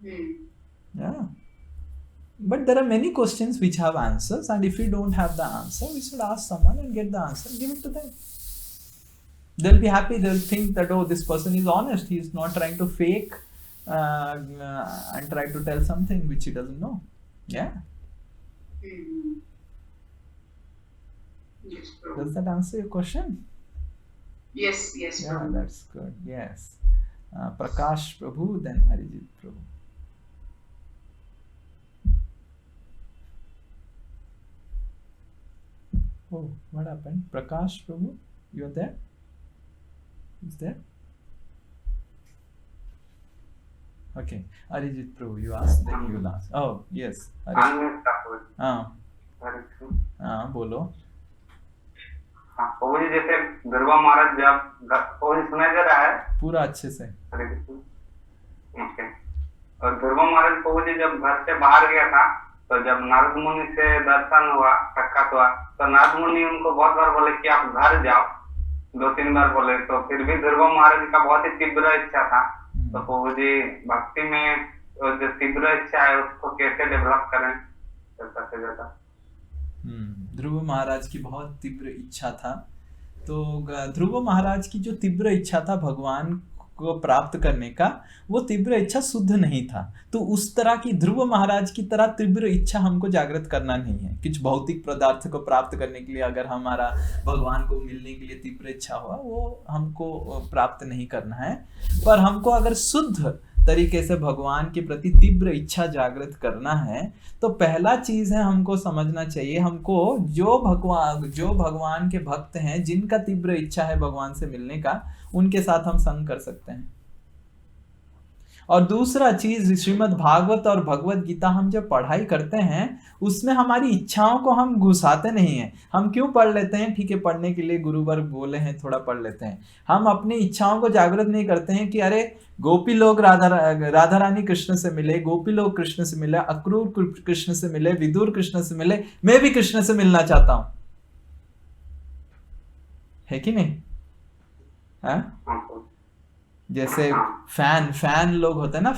Yeah. But there are many questions which have answers, and if we don't have the answer, we should ask someone and get the answer and give it to them. They'll be happy. They'll think that, oh, this person is honest. He is not trying to fake and try to tell something which he doesn't know. Yeah. Yes, Does that answer your question? Yes. Yeah, that's good. Yes. Prakash Prabhu, then Arijit Prabhu. Oh, what happened? Prakash Prabhu, you're there? Who's there? Okay, Arijit Prabhu, you asked, then you will ask. Oh, yes. बोलो. प्रभु जी जैसे ध्रुव महाराज जब प्रभु जी सुनाई दे रहा है पूरा अच्छे से. Okay. और ध्रुव महाराज प्रभु जी जब घर से बाहर गया था तो जब नारद मुनि से दर्शन हुआ, साक्षात हुआ, तो नारद मुनि उनको बहुत बार बोले कि आप घर जाओ, 2-3 बार बोले, तो फिर भी ध्रुव महाराज का बहुत ही तीव्र इच्छा था. तो प्रभु जी भक्ति में जो तीव्र इच्छा है उसको कैसे डेवलप करें, ध्रुव महाराज की बहुत तीव्र इच्छा था. तो ध्रुव महाराज की जो तीव्र इच्छा था भगवान को प्राप्त करने का, वो तीव्र इच्छा शुद्ध नहीं था. तो उस तरह की ध्रुव महाराज की तरह तीव्र इच्छा हमको जागृत करना नहीं है. कुछ भौतिक पदार्थ को प्राप्त करने के लिए अगर हमारा भगवान को मिलने के लिए तीव्र इच्छा हुआ, वो हमको प्राप्त नहीं करना है. पर हमको अगर शुद्ध तरीके से भगवान के प्रति तीव्र इच्छा जागृत करना है, तो पहला चीज है हमको समझना चाहिए, हमको जो भगवान के भक्त हैं, जिनका तीव्र इच्छा है भगवान से मिलने का, उनके साथ हम संग कर सकते हैं. और दूसरा चीज, श्रीमद् भागवत और भगवत गीता हम जब पढ़ाई करते हैं, उसमें हमारी इच्छाओं को हम घुसाते नहीं हैं. हम क्यों पढ़ लेते हैं? ठीक है, पढ़ने के लिए गुरुवर्ग बोले हैं, थोड़ा पढ़ लेते हैं. हम अपनी इच्छाओं को जागृत नहीं करते हैं कि अरे गोपी लोग राधा रानी कृष्ण से मिले, गोपी लोग कृष्ण से मिले, अक्रूर कृष्ण से मिले, विदुर कृष्ण से मिले, मैं भी कृष्ण से मिलना चाहता हूं. है कि नहीं? जैसे फैन लोग होते हैं ना,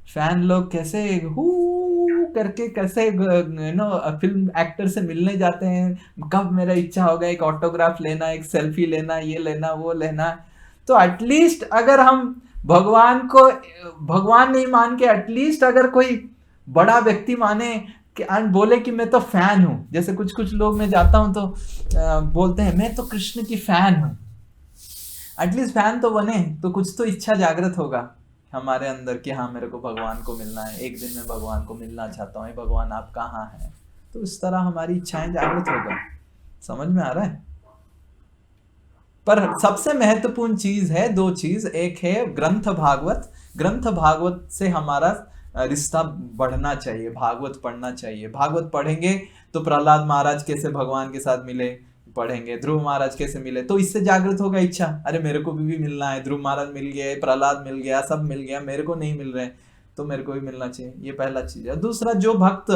फैन लोग कैसे करके कैसे फिल्म एक्टर से मिलने जाते हैं, कब मेरा इच्छा होगा एक ऑटोग्राफ लेना, एक सेल्फी लेना, ये लेना, वो लेना. तो एटलीस्ट अगर हम भगवान नहीं मान के, एटलीस्ट अगर कोई बड़ा व्यक्ति माने कि बोले कि मैं तो फैन हूं. जैसे कुछ लोग मैं जाता हूं तो बोलते हैं मैं तो कृष्ण की फैन हूं. एटलीस्ट फैन तो बने, तो कुछ तो इच्छा जागृत होगा हमारे अंदर कि हाँ, मेरे को भगवान को मिलना है, एक दिन मैं भगवान को मिलना चाहता हूँ, भगवान आप कहाँ हैं. तो इस तरह हमारी इच्छाएं जागृत होगा. समझ में आ रहा है? पर सबसे महत्वपूर्ण चीज है, 2 चीज. एक है ग्रंथ भागवत से हमारा रिश्ता बढ़ना चाहिए, भागवत पढ़ना चाहिए. भागवत पढ़ेंगे तो प्रहलाद महाराज कैसे भगवान के साथ मिले पढ़ेंगे, ध्रुव महाराज कैसे मिले, तो इससे जागृत होगा इच्छा, अरे मेरे को भी मिलना है, ध्रुव महाराज मिल गए, प्रहलाद मिल गया, सब मिल गया, मेरे को नहीं मिल रहे, तो मेरे को भी मिलना चाहिए. ये पहला चीज है. दूसरा, जो भक्त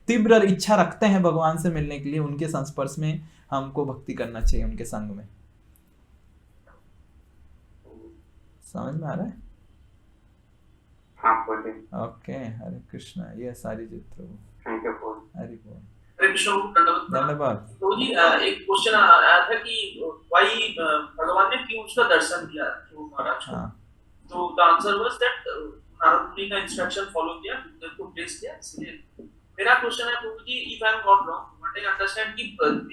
तीव्र इच्छा रखते हैं भगवान से मिलने के लिए, उनके संस्पर्श में हमको भक्ति करना चाहिए, उनके संग में. समझ में आ रहा है? ओके. हरे कृष्णा. ये सारी चित्र हरि बोल. धन्यवाद. तो जी एक क्वेश्चन आया था कि भाई भगवान ने क्यों उसका दर्शन दिया ध्रुव महाराज को. तो the answer was that Narad मुनि का इंस्ट्रक्शन फॉलो किया, उनको प्लेस किया. इसलिए मेरा क्वेश्चन है प्रभु जी, if I am not wrong, what I understand कि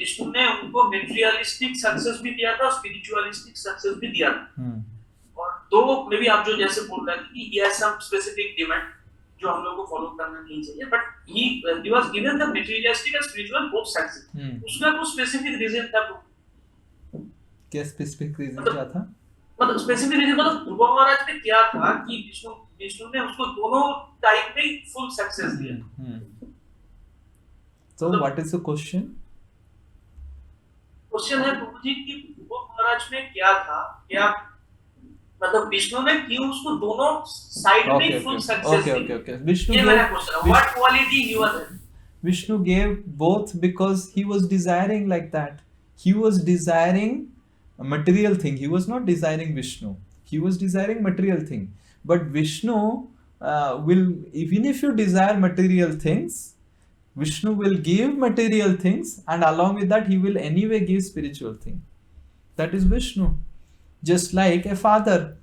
विष्णु ने उनको मटेरियलिस्टिक सक्सेस भी दिया था, स्पिरिचुअलिस्टिक सक्सेस भी दिया था. और तो मे बी आप जो जैसे बोल रहे थे कि he has some specific demand जो हम लोग को फॉलो करना नहीं चाहिए, but he was given the materialistic and spiritual both sides. उसका कुछ स्पेसिफिक रीजन था. क्या स्पेसिफिक रीजन क्या था? मतलब स्पेसिफिक रीजन मतलब ध्रुव महाराज ने क्या था कि विष्णु ने उसको दोनों टाइप में फुल सक्सेस दिया. So what is the question? Question है प्रभु जी कि ध्रुव महाराज में क्या था, क्या मतलब विष्णु ने क्यों उसको दोनों साइड में फुल सक्सेस दी? Okay. Vishnu ये मेरा क्वेश्चन है. What quality he was in? Vishnu gave both because he was desiring like that. He was desiring a material thing. He was not desiring Vishnu. He was desiring material thing. But Vishnu will, even if you desire material things, Vishnu will give material things, and along with that he will anyway give spiritual thing. That is Vishnu. Just like a father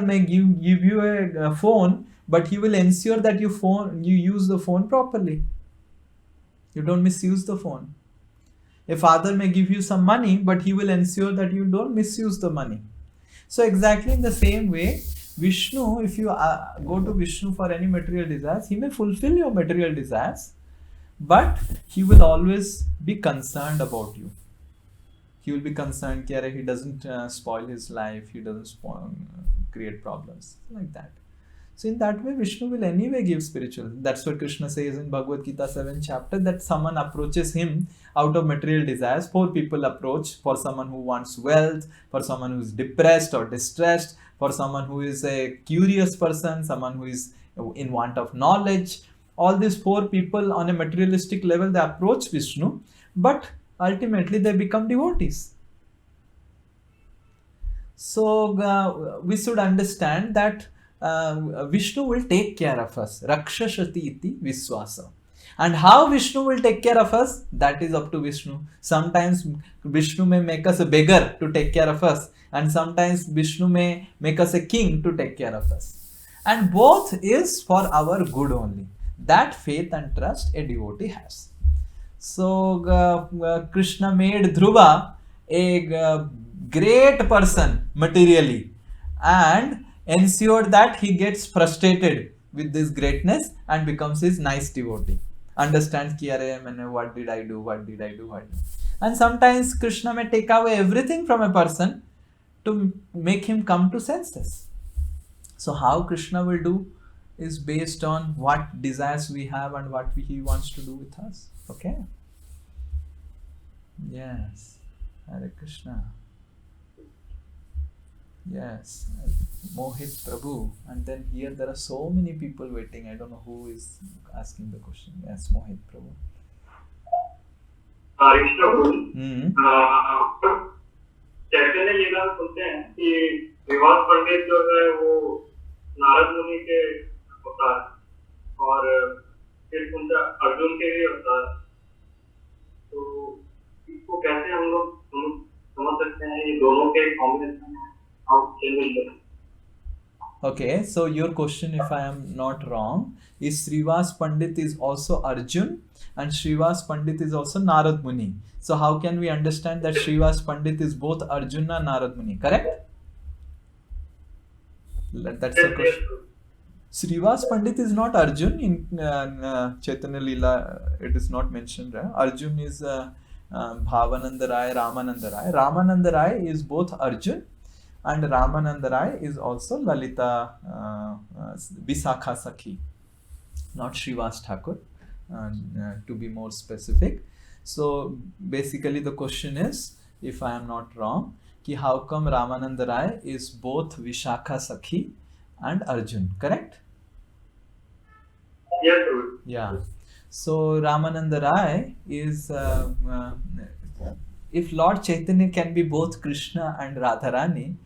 may give you a phone, but he will ensure that you use the phone properly. You don't misuse the phone. A father may give you some money, but he will ensure that you don't misuse the money. So exactly in the same way, Vishnu, if you go to Vishnu for any material desires, he may fulfill your material desires, but he will always be concerned about you. He will be concerned that he doesn't spoil his life, he doesn't create problems, like that. So in that way, Vishnu will anyway give spiritual. That's what Krishna says in Bhagavad Gita 7th chapter, that someone approaches him out of material desires. 4 people approach: for someone who wants wealth, for someone who is depressed or distressed, for someone who is a curious person, someone who is in want of knowledge. All these 4 people on a materialistic level, they approach Vishnu, but ultimately they become devotees. So we should understand that Vishnu will take care of us. Rakshashati iti Viswasa. And how Vishnu will take care of us, that is up to Vishnu. Sometimes Vishnu may make us a beggar to take care of us, and sometimes Vishnu may make us a king to take care of us. And both is for our good only. That faith and trust a devotee has. So Krishna made Dhruva a great person materially, and ensured that he gets frustrated with this greatness and becomes his nice devotee. Understands ki what did I do? And sometimes Krishna may take away everything from a person to make him come to senses. So how Krishna will do is based on what desires we have and what he wants to do with us. Okay? Yes. Hare Krishna. Yes, Mohit Prabhu. And then here there are so many people waiting. I don't know who is asking the question. Yes, Mohit Prabhu. चैतन्य लीला सुनते हैं कि विवाद पंडित जो है वो नारद मुनि के होता है और फिर उनका अर्जुन के भी होता है, तो इसको कैसे हम लोग समझ सकते हैं ये दोनों के combination? Okay, so your question, if I am not wrong, is Srivas Pandit is also Arjun and Srivas Pandit is also Narad Muni. So how can we understand that Srivas Pandit is both Arjun and Narad Muni, correct? That's the question. Srivas Pandit is not Arjun in Chaitanya Leela, it is not mentioned. Right? Arjun is Bhavananda Rai, Ramananda Rai. Ramananda Rai is both Arjun, and Ramananda Rai is also Lalita Visakha Sakhi, not Srivas Thakur, to be more specific. So basically the question is, if I am not wrong, ki how come Ramananda Rai is both Vishakha Sakhi and Arjun, correct? Yes, sir. Yeah. So Ramananda Rai is, if Lord Chaitanya can be both Krishna and Radharani,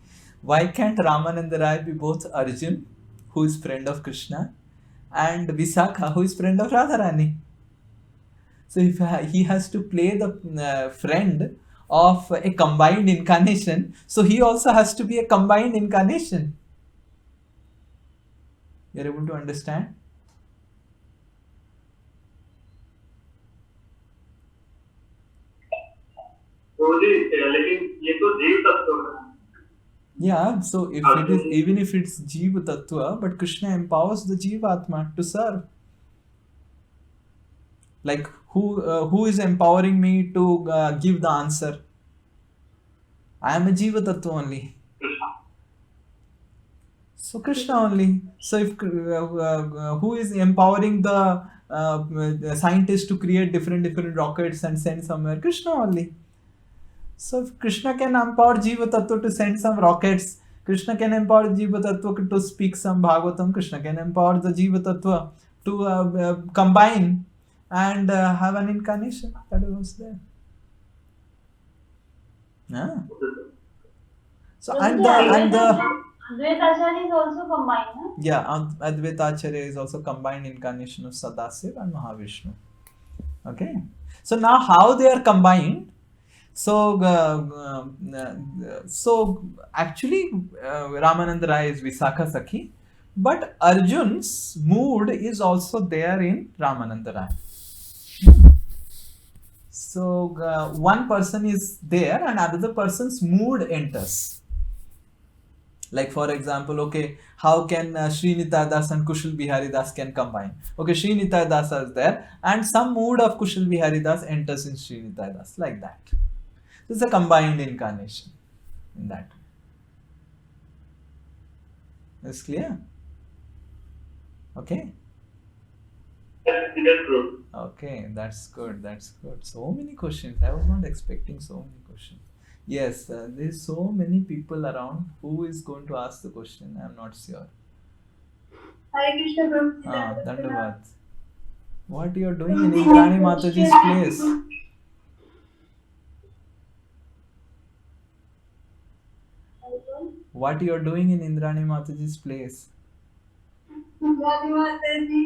why can't Ramananda Rai be both Arjun, who is friend of Krishna, and Visakha, who is friend of Radharani? So if he has to play the friend of a combined incarnation, so he also has to be a combined incarnation. You are able to understand? लेकिन ये तो जीव तत्व है, Yeah, so if it is, even if it's Jiva Tattva, but Krishna empowers the Jivatma to serve. Like who is empowering me to give the answer? I am a Jiva Tattva only. So Krishna only. So if who is empowering the scientists to create different rockets and send somewhere? Krishna only. So if Krishna can empower Jiva Tattva to send some rockets, Krishna can empower Jiva Tattva to speak some Bhagavatam, Krishna can empower the Jiva Tattva to combine and have an incarnation. That was there. Yeah. So and the Advaitacharya is also combined, huh? Yeah, Advaitacharya is also combined incarnation of Sadasiva and Mahavishnu. Okay. So now how they are combined? So actually Ramananda Rai is Visakha Sakhi, but Arjun's mood is also there in Ramananda Rai. So one person is there and another person's mood enters. Like for example, okay, how can Sri Nitai Das and Kushal Bihari Das can combine? Okay, Sri Nitai Das is there and some mood of Kushal Bihari Das enters in Sri Nitai Das, like that. This is a combined incarnation in that. Is clear? Okay. Okay, that's good. That's good. So many questions. I was not expecting so many questions. Yes, there's so many people around. Who is going to ask the question? I'm not sure. Hare Krishna Prabhu. Dandavad. What you are doing in Indrani Mataji's place? What you are doing in Indrani Mataji's place? Indrani माता जी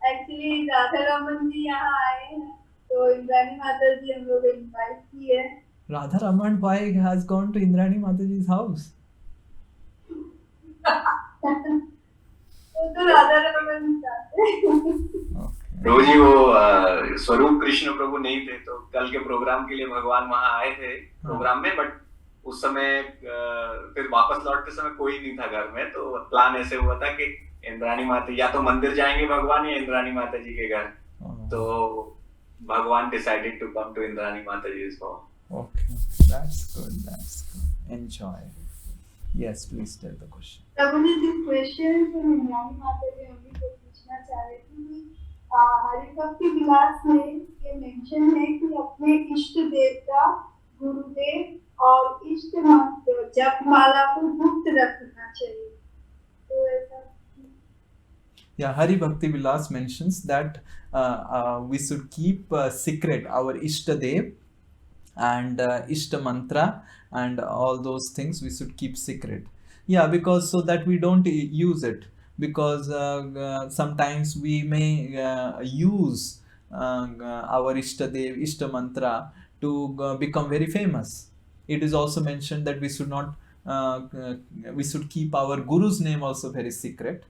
actually Radha Raman ji यहाँ आए हैं तो इंद्राणी माता जी हम लोग invite किए हैं. Radha Raman Pai has gone to Indrani Mataji's house. तो राधा रमन चाहते. प्रभु जी वो स्वरूप कृष्ण प्रभु नहीं थे तो कल के प्रोग्राम के लिए भगवान वहां आए थे प्रोग्राम में, बट उस समय फिर वापस लौटते समय कोई नहीं था घर में, तो प्लान ऐसे हुआ था कि इंद्राणी माता या तो मंदिर जाएंगे भगवान या इंद्राणी माता जी के घर, तो भगवान decided to come to Indrani माता जी is home. Okay, that's good. That's good. Enjoy. Yes, please tell the question. Prabhu ji this question from Indrani माता जी हम भी तो पूछना चाह रहे थे कि हरि भक्ति विलास में ये मेंशन है कि अपने इष्ट देवता गुरुदेव और इष्ट मंत्र जपमाला को गुप्त रखना चाहिए, तो ऐसा. Yeah, Hari Bhakti Vilas mentions that we should keep secret our Ishtadev and Ishta Mantra and all those things we should keep secret. Yeah, because so that we don't use it, because sometimes we may use our Ishtadev, Ishta Mantra to become very famous. It is also mentioned that we should not, we should keep our Guru's name also very secret,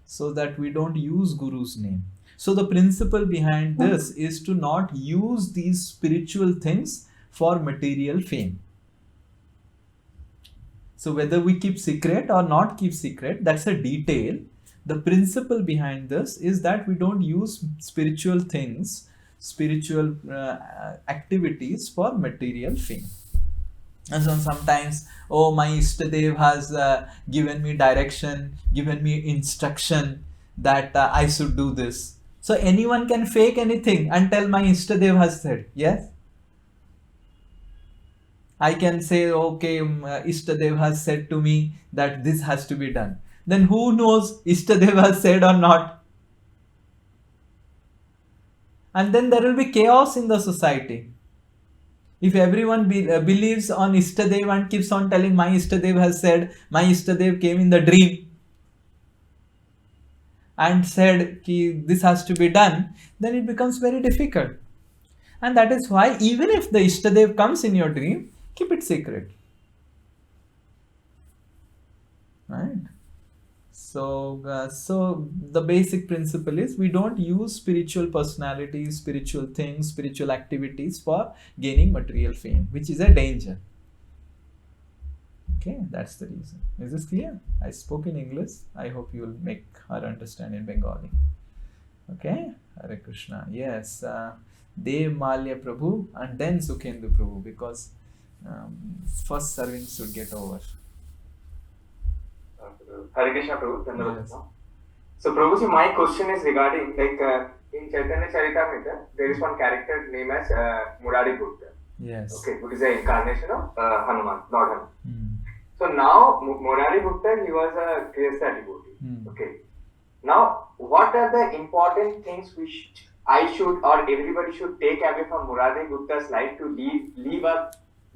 so that we don't use Guru's name. So the principle behind this is to not use these spiritual things for material fame. So whether we keep secret or not keep secret, that's a detail. The principle behind this is that we don't use spiritual things, spiritual activities for material fame. And so sometimes, oh, my Ishtadev has given me direction, given me instruction that I should do this. So anyone can fake anything and tell my Ishtadev has said, yes? I can say, okay, Ishtadev has said to me that this has to be done. Then who knows Ishtadev has said or not? And then there will be chaos in the society. If everyone believes on Ishtadev and keeps on telling my Ishtadev has said, my Ishtadev came in the dream and said ki this has to be done, then it becomes very difficult. And that is why even if the Ishtadev comes in your dream, keep it secret. Right? So, so the basic principle is we don't use spiritual personalities, spiritual things, spiritual activities for gaining material fame, which is a danger. Okay, that's the reason. Is this clear? I spoke in English. I hope you will make her understand in Bengali. Okay, Hare Krishna. Yes, Dev Malya Prabhu and then Sukhendu Prabhu, because first serving should get over. Hare Krishna Prabhu. Yes. So Prabhuji, my question is regarding in Chaitanya Charitamrita, there is one character named as Murari Gupta. Yes. Okay, who is the incarnation of Hanuman, Lord Hanuman. So now Murari Gupta, he was a Grihastha devotee. Okay. Now, what are the important things which I should or everybody should take away from Murari Gupta's life to live a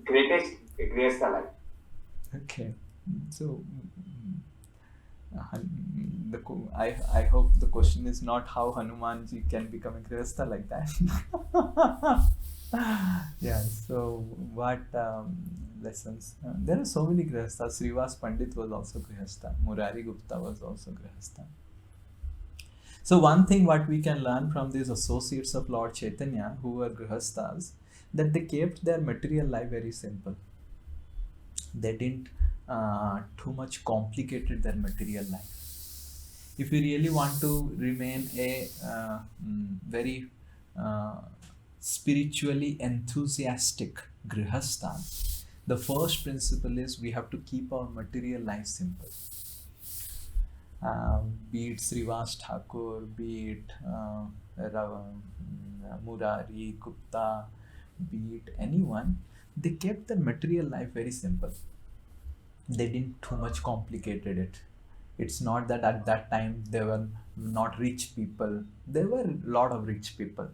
greatest Grihastha life? Okay. So I hope the question is not how Hanumanji can become a Grihastha like that. Yeah, so what lessons? There are so many Grihasthas. Srivas Pandit was also Grihastha. Murari Gupta was also Grihastha. So one thing what we can learn from these associates of Lord Chaitanya who were Grihasthas, that they kept their material life very simple. They didn't too much complicated their material life. If you really want to remain a very spiritually enthusiastic Grihastha, the first principle is we have to keep our material life simple. Be it Srivas Thakur, be it Murari Gupta, be it anyone, they kept their material life very simple. They didn't too much complicated it. It's not that at that time they were not rich people. There were a lot of rich people.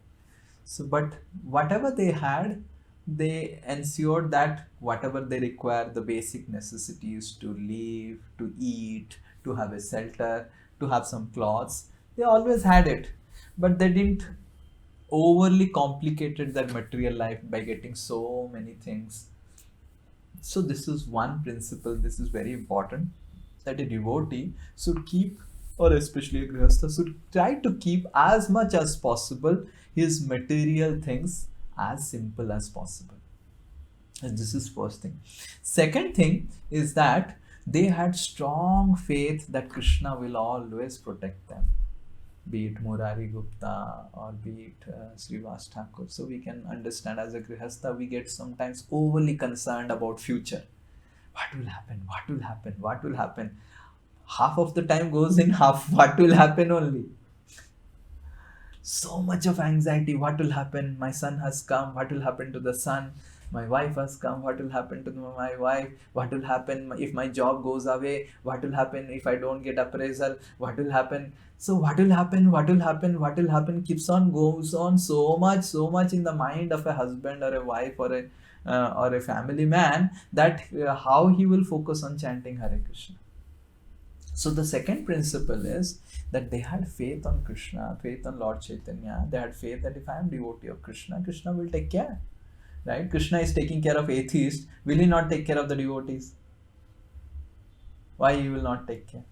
So, but whatever they had, they ensured that whatever they require, the basic necessities to live, to eat, to have a shelter, to have some clothes, they always had it. But they didn't overly complicated their material life by getting so many things. So this is one principle, this is very important, that a devotee should keep, or especially a Grihastha, should try to keep as much as possible his material things as simple as possible. And this is first thing. Second thing is that they had strong faith that Krishna will always protect them. Be it Murari Gupta or be it Srivas Thakur. So we can understand as a Grihastha, we get sometimes overly concerned about future. What will happen? What will happen? What will happen? Half of the time goes in half. What will happen only? So much of anxiety. What will happen? My son has come. What will happen to the son? My wife has come. What will happen to my wife? What will happen if my job goes away? What will happen if I don't get appraisal? What will happen? So what will happen? What will happen? What will happen? Keeps on, goes on so much in the mind of a husband or a wife or a family man, that how he will focus on chanting Hare Krishna. So the second principle is that they had faith on Krishna, faith on Lord Chaitanya. They had faith that if I am devotee of Krishna, Krishna will take care. Right? Krishna is taking care of atheists. Will he not take care of the devotees? Why he will not take care?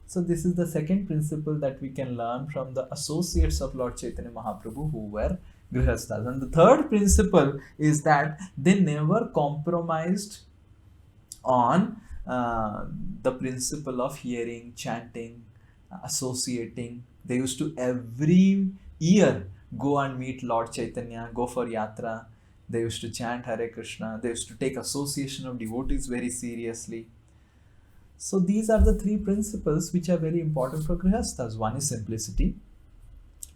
So this is the second principle that we can learn from the associates of Lord Chaitanya Mahaprabhu who were Grihasthas. And the third principle is that they never compromised on the principle of hearing, chanting, associating. They used to every year go and meet Lord Chaitanya, go for yatra. They used to chant Hare Krishna. They used to take association of devotees very seriously. So these are the three principles which are very important for Grihasthas. One is simplicity.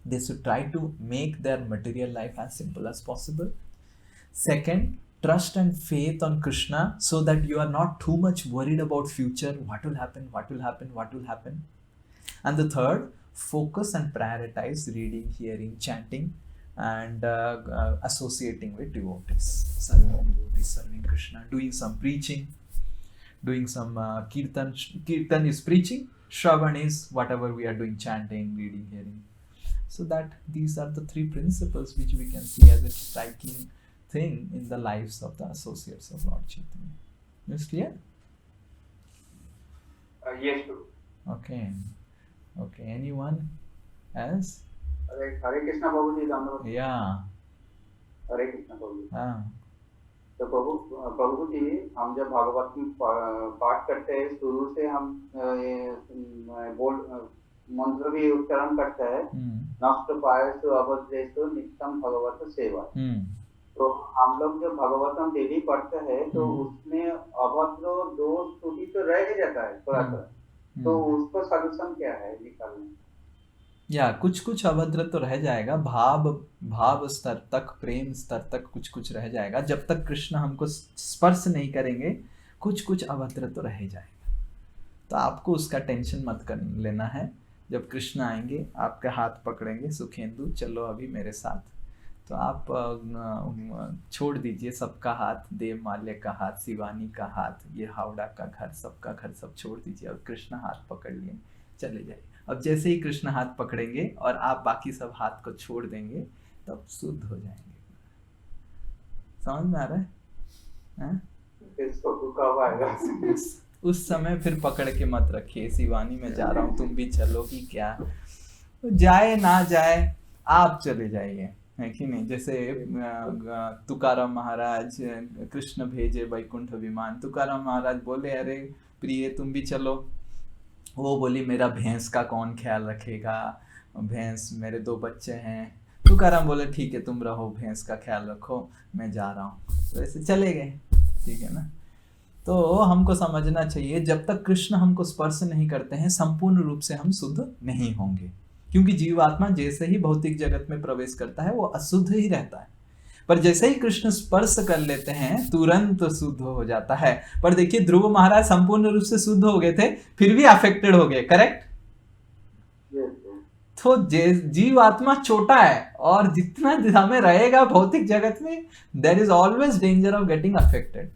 They should try to make their material life as simple as possible. Second, trust and faith on Krishna so that you are not too much worried about future. What will happen? What will happen? What will happen? And the third, focus and prioritize reading, hearing, chanting, and associating with devotees. Serving Krishna, doing some preaching, doing some kirtan. Kirtan is preaching, Shravan is whatever we are doing, chanting, reading, hearing. So that these are the three principles which we can see as a striking thing in the lives of the associates of Lord Chaitanya. Is clear? Yes, Guru. Okay. Okay. Anyone else? Hare Krishna Babuji. Yeah. Hare Krishna Babuji. तो प्रभु जी, हम जब भागवत पाठ करते हैं शुरू से हम मंत्र भी उच्चारण करते हैं, नष्ट पायसु अभद्रेषु नित्यम भगवत सेवा। तो हम लोग जब भागवतम डेली पढ़ते हैं तो उसमें अभद्र दोष त्रुटि तो रह जाता है थोड़ा थोड़ा, तो उसको सॉल्यूशन क्या है निकालने? या कुछ अभद्र तो रह जाएगा, भाव स्तर तक, प्रेम स्तर तक कुछ रह जाएगा। जब तक कृष्ण हमको स्पर्श नहीं करेंगे कुछ अभद्र तो रह जाएगा। तो आपको उसका टेंशन मत कर लेना है। जब कृष्ण आएंगे आपके हाथ पकड़ेंगे, सुखेंदु चलो अभी मेरे साथ, तो आप छोड़ दीजिए सबका हाथ, देव माल्य का हाथ, शिवानी का हाथ, ये हावड़ा का घर, सबका घर सब छोड़ दीजिए और कृष्ण हाथ पकड़ लिए चले जाइए। अब जैसे ही कृष्ण हाथ पकड़ेंगे और आप बाकी सब हाथ को छोड़ देंगे तब शुद्ध हो जाएंगे। समझ में आ रहा है? उस समय फिर पकड़ के मत रखिए, शिवानी में जा रहा हूँ तुम भी चलो कि क्या, जाए ना जाए आप चले जाइए, है कि नहीं? जैसे तुकाराम महाराज, कृष्ण भेजे वैकुंठ विमान, तुकाराम महाराज बोले अरे प्रिय तुम भी चलो, वो बोली मेरा भैंस का कौन ख्याल रखेगा, भैंस मेरे 2 बच्चे हैं। तुकाराम बोले ठीक है तुम रहो, भैंस का ख्याल रखो, मैं जा रहा हूँ। तो ऐसे चले गए, ठीक है ना? तो हमको समझना चाहिए जब तक कृष्ण हमको स्पर्श नहीं करते हैं संपूर्ण रूप से हम शुद्ध नहीं होंगे, क्योंकि जीवात्मा जैसे ही भौतिक जगत में प्रवेश करता है वो अशुद्ध ही रहता है, पर जैसे ही कृष्ण स्पर्श कर लेते हैं तुरंत शुद्ध हो जाता है। पर देखिए ध्रुव महाराज संपूर्ण रूप से शुद्ध हो गए थे फिर भी अफेक्टेड हो गए, करेक्ट? तो जीवात्मा छोटा है और जितना समय रहेगा भौतिक जगत में there is always danger of getting affected.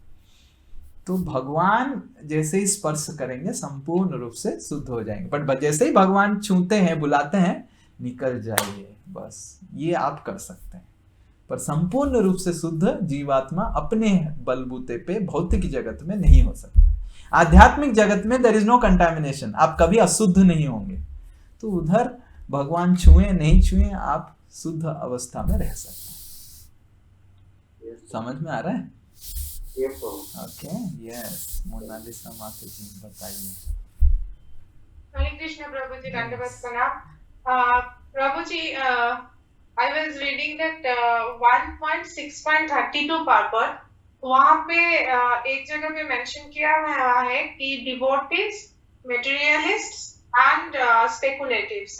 तो भगवान जैसे ही स्पर्श करेंगे संपूर्ण रूप से शुद्ध हो जाएंगे, बट जैसे ही भगवान छूते हैं, बुलाते हैं, निकल जाइए, बस ये आप कर सकते हैं। पर संपूर्ण रूप से शुद्ध जीवात्मा अपने बलबूते पे भौतिक जगत में नहीं हो सकता। आध्यात्मिक जगत में देयर इज नो कंटामिनेशन, आप कभी अशुद्ध नहीं होंगे। तो उधर भगवान छुए नहीं छुए आप शुद्ध अवस्था में रह सकते हैं। समझ में आ रहा है? Okay, yes. मोनालिसा माता जी बताइए। हरे कृष्ण प्रभु जी, दंडवत प्रणाम। प्रभु जी, I was reading that 1.6.32 purport, वहाँ पे एक जगह पे मेंशन किया हुआ है कि devotees, materialists and speculatives.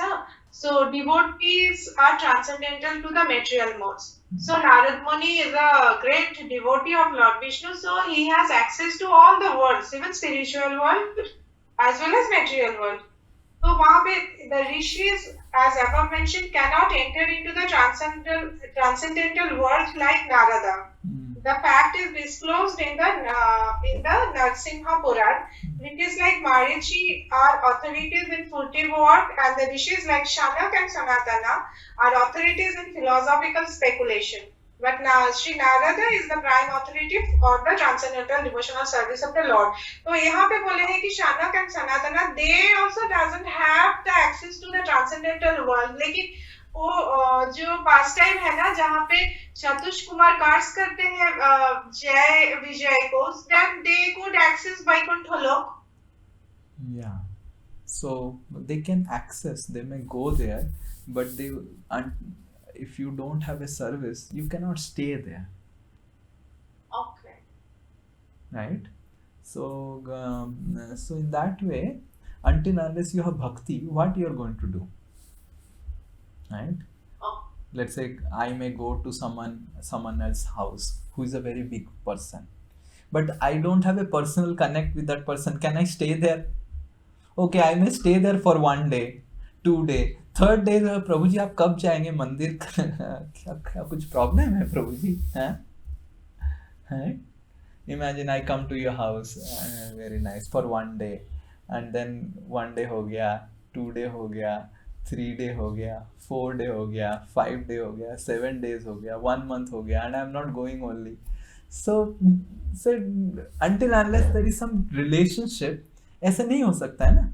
So devotees are transcendental to the material modes. So Narad Muni is a great devotee of Lord Vishnu, so he has access to all the worlds, even spiritual world as well as material world. So वहाँ पे the rishis, as above mentioned, cannot enter into the transcendental world like Narada. The fact is disclosed in the Narsimha Puran. It is like Marichi are authorities in furtive work, and the rishis like Shanak and Sanatana are authorities in philosophical speculation. But now Sri Narada is the prime authority for the transcendental devotional service of the Lord. तो यहाँ पे बोले हैं कि Shanak and Sanatana they also doesn't have the access to the transcendental world. लेकिन वो जो पास time है ना जहाँ पे चतुष कुमार कार्ड्स करते हैं जय विजय को, then they could access Vaikuntha Lok. Yeah, so they can access, they may go there, but they if you don't have a service, you cannot stay there. Okay. Right? So in that way, until unless you have bhakti, what you are going to do? Right? Let's say I may go to someone else's house who is a very big person, but I don't have a personal connect with that person. Can I stay there? Okay, I may stay there for 1 day, 2 day, 3rd day प्रभु जी आप कब जाएंगे मंदिर? क्या कुछ problem है प्रभु जी? Imagine I come to your house, very nice, for 1 day, and then 1 day हो गया, 2 day हो गया, 3 day हो गया, 4 day हो गया, 5 day हो गया, 7 days हो गया, 1 month हो गया, and I am not going only. So until unless there is some relationship, ऐसा नहीं हो सकता है ना?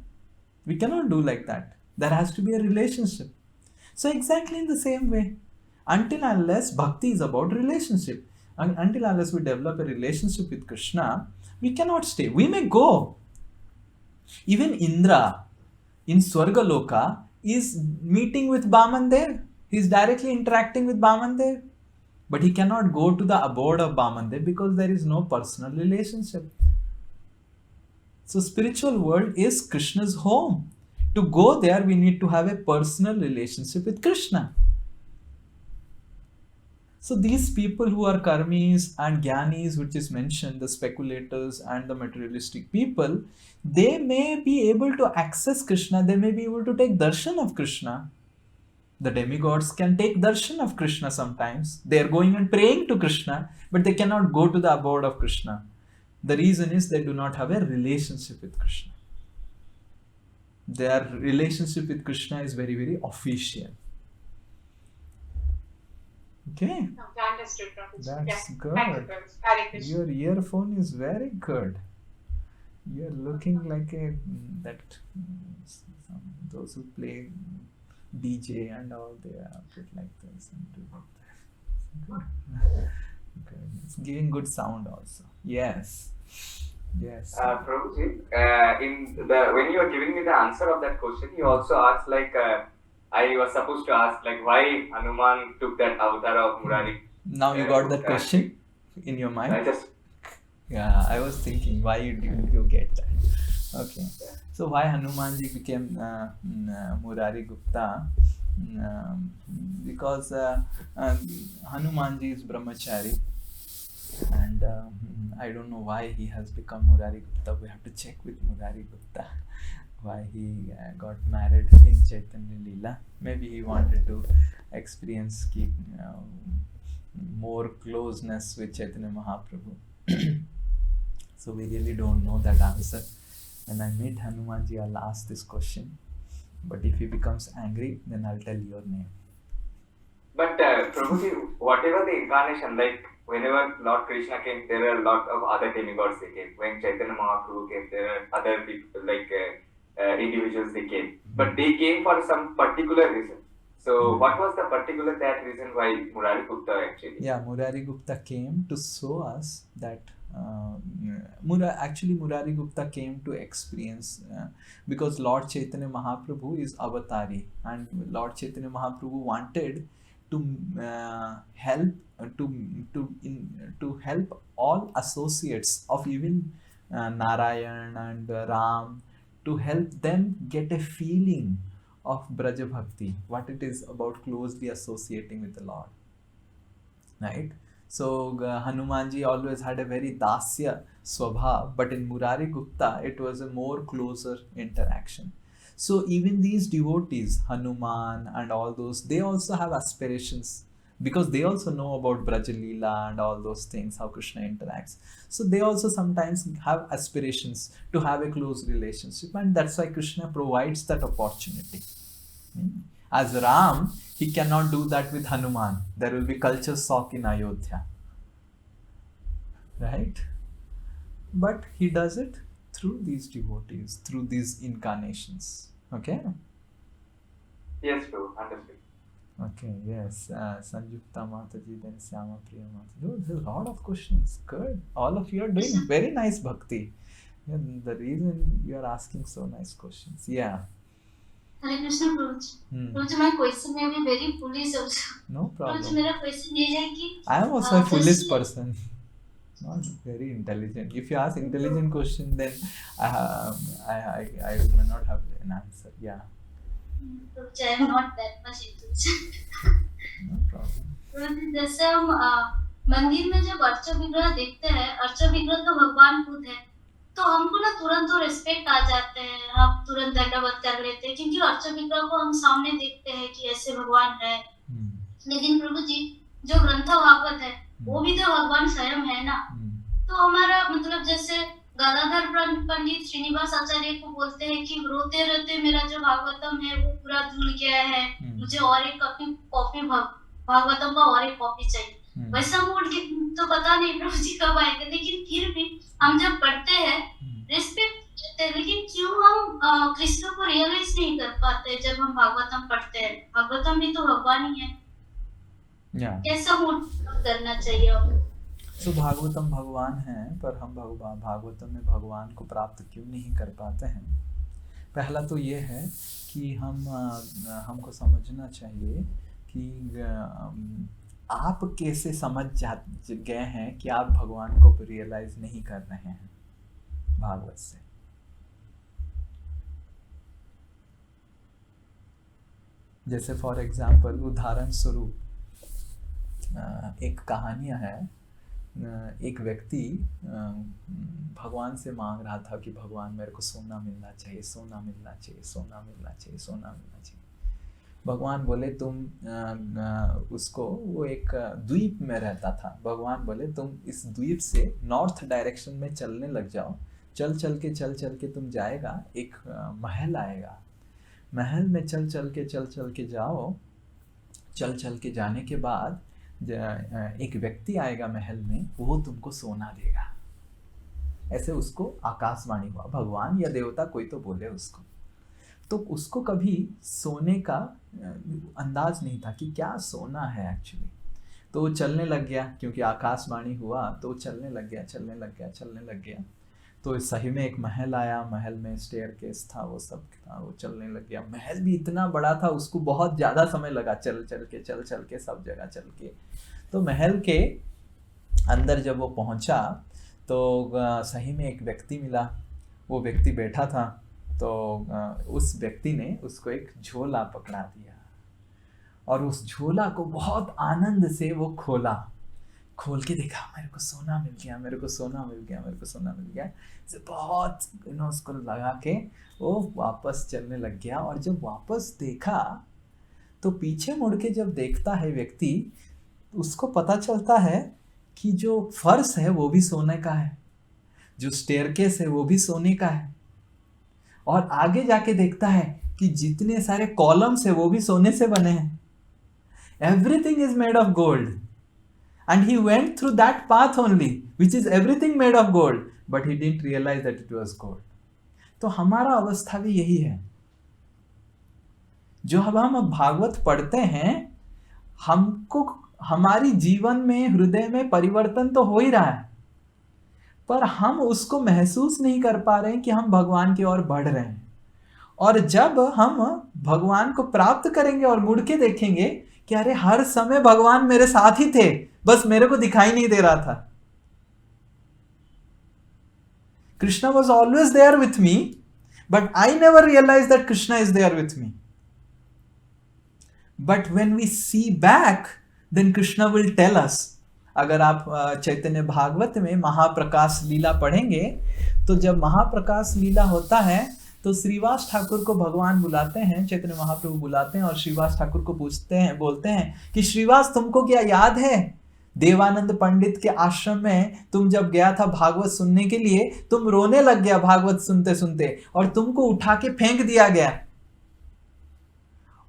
We cannot do like that. There has to be a relationship. So exactly in the same way, until unless bhakti is about relationship. Until unless we develop a relationship with Krishna, we cannot stay. We may go. Even Indra in Swargaloka is meeting with Bamandev. He is directly interacting with Bamandev. But he cannot go to the abode of Bamandev because there is no personal relationship. So spiritual world is Krishna's home. To go there, we need to have a personal relationship with Krishna. So these people who are karmis and jnanis, which is mentioned, the speculators and the materialistic people, they may be able to access Krishna, they may be able to take darshan of Krishna. The demigods can take darshan of Krishna sometimes. They are going and praying to Krishna, but they cannot go to the abode of Krishna. The reason is they do not have a relationship with Krishna. Their relationship with Krishna is very, very official. Okay. Understood. That's good. Thank you, Hare Krishna. Your earphone is very good. You are looking like those who play DJ and all, they are put like this and do like that. Good. It's giving good sound also. Yes. Prabhuji, when you were giving me the answer of that question, you also asked I was supposed to ask why Hanuman took that avatar of Murari. Now you got that question in your mind? I was thinking, why did you get that? Okay. So why Hanumanji became Murari Gupta? Because Hanumanji is brahmachari, and I don't know why he has become Murari Gupta. We have to check with Murari Gupta why he got married in Chaitanya Leela. Maybe he wanted to experience more closeness with Chaitanya Mahaprabhu. So we really don't know that answer. When I meet Hanumanji, I'll ask this question. But if he becomes angry, then I'll tell your name. But Prabhuji, whatever the incarnation, whenever Lord Krishna came, there are a lot of other demigods they came. When Chaitanya Mahaprabhu came, there are other people, individuals they came. But they came for some particular reason. So what was the particular reason why Murari Gupta actually? Yeah, Murari Gupta came to show us that Murari Gupta came to experience because Lord Chaitanya Mahaprabhu is avatari, and Lord Chaitanya Mahaprabhu wanted to help all associates of even Narayan and Ram, to help them get a feeling of Braja Bhakti, what it is about closely associating with the Lord, right? So Hanumanji always had a very dasya swabha, but in Murari Gupta it was a more closer interaction. So even these devotees, Hanuman and all those, they also have aspirations, because they also know about Braja Leela and all those things, how Krishna interacts. So they also sometimes have aspirations to have a close relationship, and that's why Krishna provides that opportunity. As Ram, he cannot do that with Hanuman. There will be culture shock in Ayodhya, right? But he does it through these devotees, through these incarnations. Okay? Yes, bro. Understood. Okay, yes. Sanjukta Mataji, then Syama Priya Mataji. There's a lot of questions. Good. All of you are doing very nice bhakti. And the reason you are asking so nice questions. Yeah. Hare Krishna Prabhuji. Prabhuji, my question may be very foolish also. No problem. Prabhuji, मेरा question ये है कि I am also a foolish person. Not very intelligent. If you ask intelligent question, then I may not have an answer. Yeah. Prabhuji, I am not that much intelligent. No problem. Prabhuji, जैसे हम मंदिर में जब अर्चा विग्रह देखते हैं, अर्चा विग्रह तो भगवान खुद है, तो हमको ना तुरंत तो रिस्पेक्ट आ जाते हैं, हम तुरंत दंडवत कर लेते हैं, क्योंकि अर्चा विग्रह को हम सामने देखते हैं कि ऐसे भगवान है। लेकिन प्रभु जी, जो ग्रंथ भागवत है, वो भी तो भगवान स्वयं है ना। तो हमारा मतलब जैसे गदाधर पंडित श्रीनिवास आचार्य को बोलते हैं कि रोते रोते मेरा जो भागवतम है वो पूरा धुल गया है, मुझे और एक कॉपी भागवतम का और एक कॉपी चाहिए। वैसा मूड तो पता नहीं प्रभु जी कब आएगा, लेकिन फिर भी हम जब पढ़ते हैं रिस्पेक्ट देते हैं, लेकिन क्यों हम कृष्ण को रियलाइज नहीं कर पाते जब हम भागवतम पढ़ते हैं? भागवतम भी तो भगवान ही है। कैसा मूड करना चाहिए? सो भागवतम भगवान हैं, पर हम भागवतम में भगवान को प्राप्त क्यों नहीं कर पाते हैं? पहला तो ये है कि हमको समझना चाहिए कि आप कैसे समझ गए हैं कि आप भगवान को रियलाइज नहीं कर रहे हैं भागवत से। जैसे फॉर एग्जाम्पल, उदाहरण स्वरूप एक कहानियाँ है, एक व्यक्ति भगवान से मांग रहा था कि भगवान मेरे को सोना मिलना चाहिए, सोना मिलना चाहिए, सोना मिलना चाहिए, सोना मिलना चाहिए। भगवान बोले तुम उसको, वो एक द्वीप में रहता था, भगवान बोले तुम इस द्वीप से नॉर्थ डायरेक्शन में चलने लग जाओ, चल चल के तुम जाएगा, एक महल आएगा, महल में चल चल के जाओ, चल चल के जाने के बाद एक व्यक्ति आएगा महल में, वो तुमको सोना देगा। ऐसे उसको आकाशवाणी हुआ, भगवान या देवता कोई तो बोले उसको। तो उसको कभी सोने का अंदाज नहीं था कि क्या सोना है एक्चुअली। तो वो चलने लग गया, क्योंकि आकाशवाणी हुआ तो चलने लग गया। तो सही में एक महल आया, महल में स्टेयरकेस था, वो सब था, वो चलने लग गया। महल भी इतना बड़ा था, उसको बहुत ज़्यादा समय लगा चल चल के सब जगह चल के। तो महल के अंदर जब वो पहुंचा तो सही में एक व्यक्ति मिला, वो व्यक्ति बैठा था। तो उस व्यक्ति ने उसको एक झोला पकड़ा दिया और उस झोला को बहुत आनंद से वो खोल के देखा, मेरे को सोना मिल गया, मेरे को सोना मिल गया। से बहुत उसको लगा के वो वापस चलने लग गया। और जब वापस देखा तो पीछे मुड़ के जब देखता है व्यक्ति, उसको पता चलता है कि जो फर्श है वो भी सोने का है, जो स्टेयरकेस है वो भी सोने का है, और आगे जाके देखता है कि जितने सारे कॉलम्स है वो भी सोने से बने हैं। Everything is made of gold and he went through that path only which is everything made of gold, but he didn't realize that it was gold. तो हमारा अवस्था भी यही है। जो हम भागवत पढ़ते हैं, हमको हमारी जीवन में, हृदय में परिवर्तन तो हो ही रहा है, पर हम उसको महसूस नहीं कर पा रहे हैं कि हम भगवान की ओर बढ़ रहे हैं। और जब हम भगवान को प्राप्त करेंगे और मुड़ के देखेंगे कि अरे हर समय भगवान मेरे साथ ही थे, बस मेरे को दिखाई नहीं दे रहा था। Krishna was always there with me, but I never realized that Krishna is there with me. But when we see back, then Krishna will tell us. अगर आप चैतन्य भागवत में महाप्रकाश लीला पढ़ेंगे, तो जब महाप्रकाश लीला होता है तो श्रीवास ठाकुर को भगवान बुलाते हैं, चैतन्य महाप्रभु बुलाते हैं और श्रीवास ठाकुर को बोलते हैं कि श्रीवास तुमको क्या याद है, देवानंद पंडित के आश्रम में तुम जब गया था भागवत सुनने के लिए, तुम रोने लग गया भागवत सुनते सुनते, और तुमको उठा के फेंक दिया गया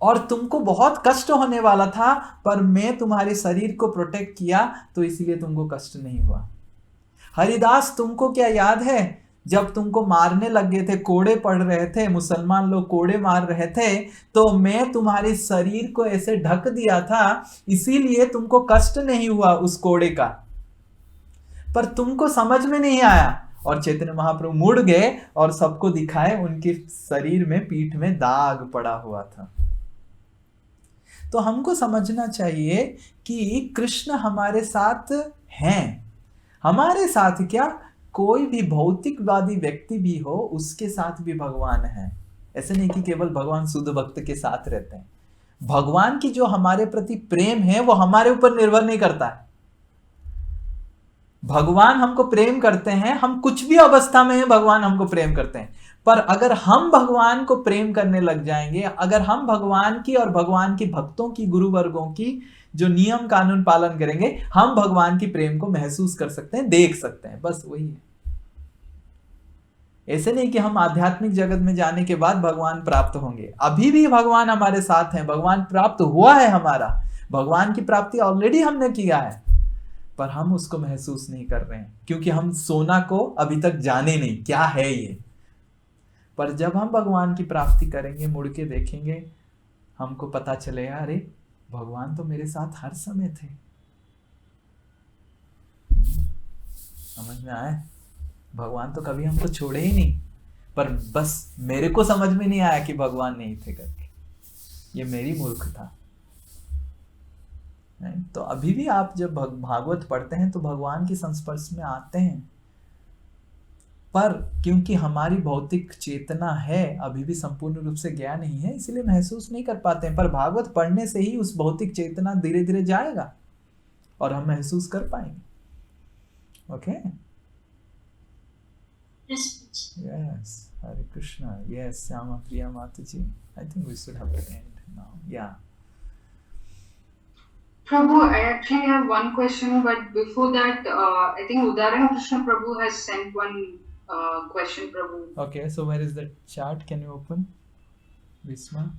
और तुमको बहुत कष्ट होने वाला था, पर मैं तुम्हारे शरीर को प्रोटेक्ट किया तो इसलिए तुमको कष्ट नहीं हुआ। हरिदास तुमको क्या याद है, जब तुमको मारने लग गए थे, कोड़े पड़ रहे थे, मुसलमान लोग कोड़े मार रहे थे, तो मैं तुम्हारे शरीर को ऐसे ढक दिया था, इसीलिए तुमको कष्ट नहीं हुआ उस कोड़े का, पर तुमको समझ में नहीं आया। और चैतन्य महाप्रभु मुड़ गए और सबको दिखाए, उनके शरीर में, पीठ में दाग पड़ा हुआ था। तो हमको समझना चाहिए कि कृष्ण हमारे साथ हैं। हमारे साथ क्या, कोई भी भौतिकवादी व्यक्ति भी हो, उसके साथ भी भगवान है। ऐसे नहीं कि केवल भगवान शुद्ध भक्त के साथ रहते हैं। भगवान की जो हमारे प्रति प्रेम है वो हमारे ऊपर निर्भर नहीं करता है। भगवान हमको प्रेम करते हैं, हम कुछ भी अवस्था में हैं, भगवान हमको प्रेम करते हैं। पर अगर हम भगवान को प्रेम करने लग जाएंगे, अगर हम भगवान की और भगवान के भक्तों की, गुरु वर्गों की जो नियम कानून पालन करेंगे, हम भगवान की प्रेम को महसूस कर सकते हैं, देख सकते हैं। बस वही है। ऐसे नहीं कि हम आध्यात्मिक जगत में जाने के बाद भगवान प्राप्त होंगे। अभी भी भगवान हमारे साथ हैं, भगवान प्राप्त हुआ है हमारा, भगवान की प्राप्ति ऑलरेडी हमने किया है, पर हम उसको महसूस नहीं कर रहे हैं, क्योंकि हम सोना को अभी तक जाने नहीं क्या है ये। पर जब हम भगवान की प्राप्ति करेंगे, मुड़ के देखेंगे, हमको पता चलेगा अरे भगवान तो मेरे साथ हर समय थे। समझ में आया? भगवान तो कभी हमको छोड़े ही नहीं, पर बस मेरे को समझ में नहीं आया कि भगवान नहीं थे करके, ये मेरी मूर्खता। तो अभी भी आप जब भागवत पढ़ते हैं तो भगवान के संस्पर्श में आते हैं, पर क्योंकि हमारी भौतिक चेतना है अभी भी संपूर्ण रूप से गया नहीं है, इसलिए महसूस नहीं कर पाते हैं। पर भागवत पढ़ने से ही उस भौतिक चेतना धीरे धीरे जाएगा और हम महसूस कर पाएंगे। Okay, yes, Hare Krishna. Yes, Shyama Priya माता जी, I think we should have to end now. या Prabhu, I actually have one question, but before that, I think Udaran Krishna Prabhu has sent one question, Prabhu. Okay, so where is the chart? Can you open, Visma?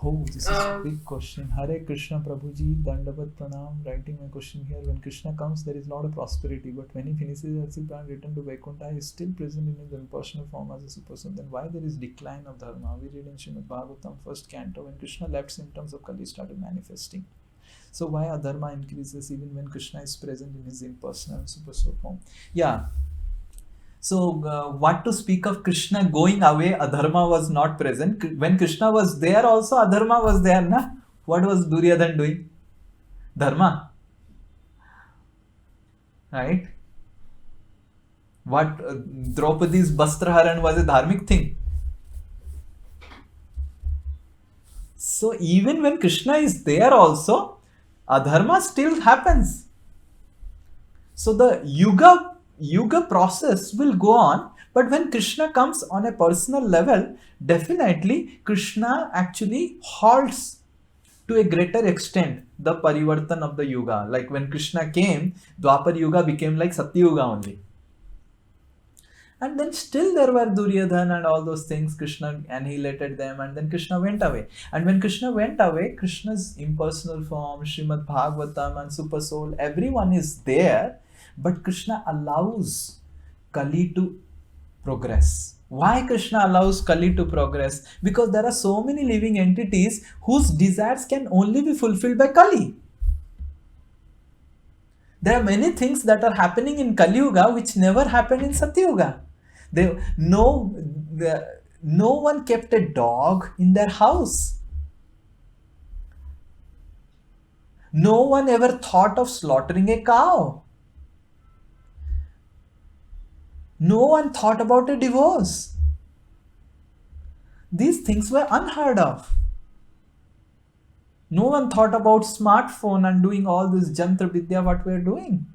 Oh, this is a big question. Hare Krishna Prabhu ji, Dandavat Pranam. Writing my question here. When Krishna comes, there is a lot of prosperity, but when he finishes his Arsi and return to Vaikuntha, he is still present in his impersonal form as a super son. Then why there is decline of dharma? We read in Srimad Bhagavatam, first canto, when Krishna left, symptoms of Kali started manifesting. So why adharma increases even when Krishna is present in his impersonal super soul form? Yeah. So what to speak of Krishna going away? Adharma was not present. When Krishna was there also, adharma was there, na? What was Duryodhan doing? Dharma, right? What Draupadi's Bastraharan was a dharmic thing. So even when Krishna is there also, adharma still happens. So the Yuga process will go on, but when Krishna comes on a personal level, definitely Krishna actually halts to a greater extent the parivartan of the yuga. Like when Krishna came, Dwapar Yuga became like Satya Yuga only. And then still there were Duryodhan and all those things. Krishna annihilated them, and then Krishna went away. And when Krishna went away, Krishna's impersonal form, Srimad Bhagavatam and Super Soul, everyone is there. But Krishna allows Kali to progress. Why Krishna allows Kali to progress? Because there are so many living entities whose desires can only be fulfilled by Kali. There are many things that are happening in Kali Yuga which never happened in Satya Yuga. No one kept a dog in their house. No one ever thought of slaughtering a cow. No one thought about a divorce. These things were unheard of. No one thought about smartphone and doing all this jantra vidya what we are doing.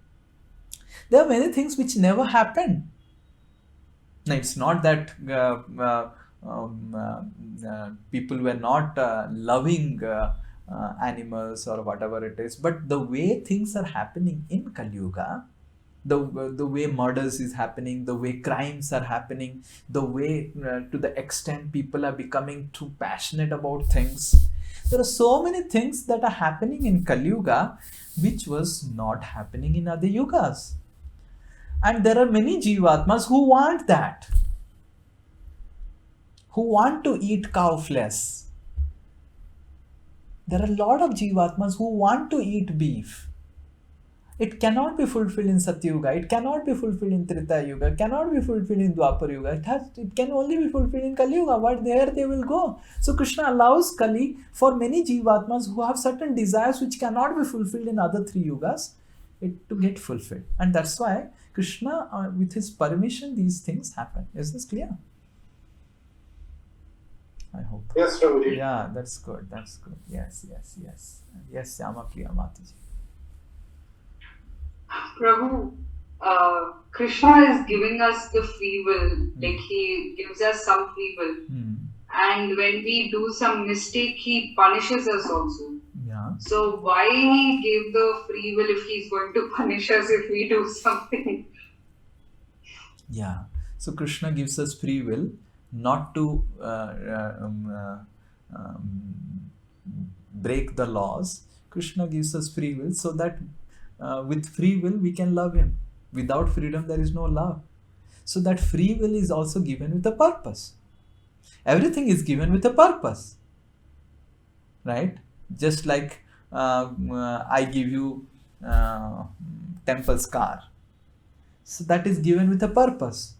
There are many things which never happened. Now, it's not that people were not loving animals or whatever it is, but the way things are happening in Kali Yuga, the way murders is happening, the way crimes are happening, the way to the extent people are becoming too passionate about things. There are so many things that are happening in Kali Yuga which was not happening in other yugas. And there are many Jivatmas who want that, who want to eat cow flesh. There are a lot of Jivatmas who want to eat beef. It cannot be fulfilled in Satya Yuga. It cannot be fulfilled in Treta Yuga. It cannot be fulfilled in Dwapar Yuga. It can only be fulfilled in Kali Yuga. But there they will go. So Krishna allows Kali for many Jivatmas who have certain desires which cannot be fulfilled in other three yugas, to get fulfilled. And that's why Krishna, with his permission, these things happen. Is this clear? I hope. Yes, Prabhuji. Yeah, that's good. That's good. Yes. Yes, Syama Priya Mataji. Prabhu, Krishna is giving us the free will, like he gives us some free will. And when we do some mistake, he punishes us also. Yeah. So why he gave the free will if he's going to punish us if we do something? Yeah. So Krishna gives us free will not to break the laws. Krishna gives us free will so that with free will we can love him. Without freedom there is no love. So that free will is also given with a purpose. Everything is given with a purpose, right? Just like I give you temple's car. So that is given with a purpose,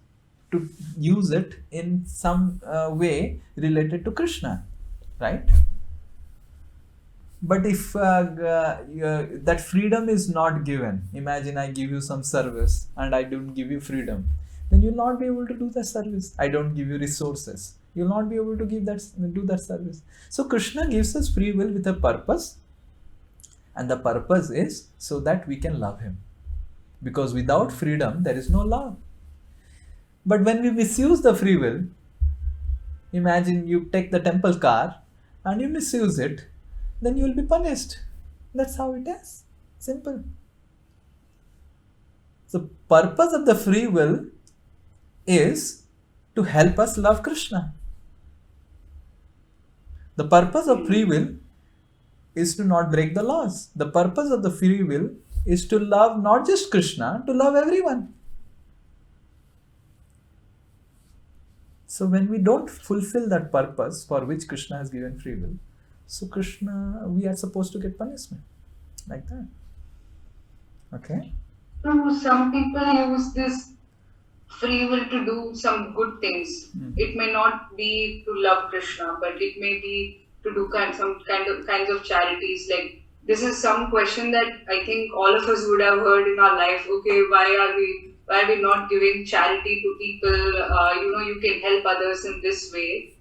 to use it in some way related to Krishna, right? But if that freedom is not given, imagine I give you some service and I don't give you freedom, then you'll not be able to do that service. I don't give you resources, you'll not be able to do that service. So Krishna gives us free will with a purpose, and the purpose is so that we can love him. Because without freedom, there is no love. But when we misuse the free will, imagine you take the temple car and you misuse it, then you will be punished. That's how it is. Simple. So purpose of the free will is to help us love Krishna. The purpose of free will is to not break the laws. The purpose of the free will is to love not just Krishna, to love everyone. So when we don't fulfill that purpose for which Krishna has given free will, so Krishna, we are supposed to get punishment. Like that. Okay? So some people use this free will to do some good things. It may not be to love Krishna, but it may be to do kinds of charities. Like, this is some question that I think all of us would have heard in our life. Okay, why are we not giving charity to people? You can help others in this way.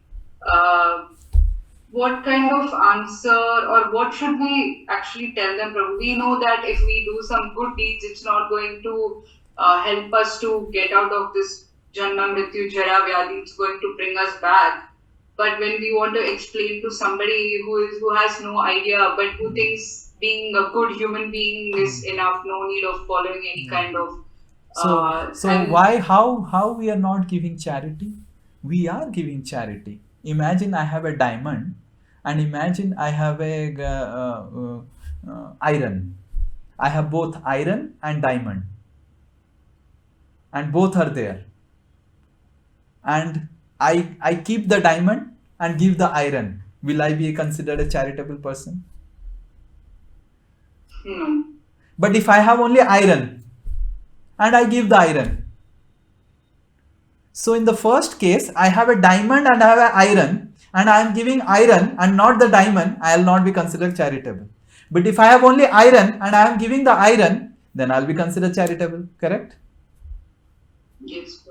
What kind of answer, or what should we actually tell them, Prabhu? We know that if we do some good deeds, it's not going to help us to get out of this Janma, Mrityu, Jara, Vyadhi. It's going to bring us back. But when we want to explain to somebody who has no idea, but who thinks being a good human being is enough, no need of following any kind of... How we are not giving charity? We are giving charity. Imagine I have a diamond, and imagine I have a iron. I have both iron and diamond, and both are there. And I keep the diamond and give the iron. Will I be considered a charitable person? No. But if I have only iron and I give the iron, so in the first case, I have a diamond and I have an iron, and I am giving iron and not the diamond, I will not be considered charitable. But if I have only iron and I am giving the iron, then I will be considered charitable. Correct? Yes.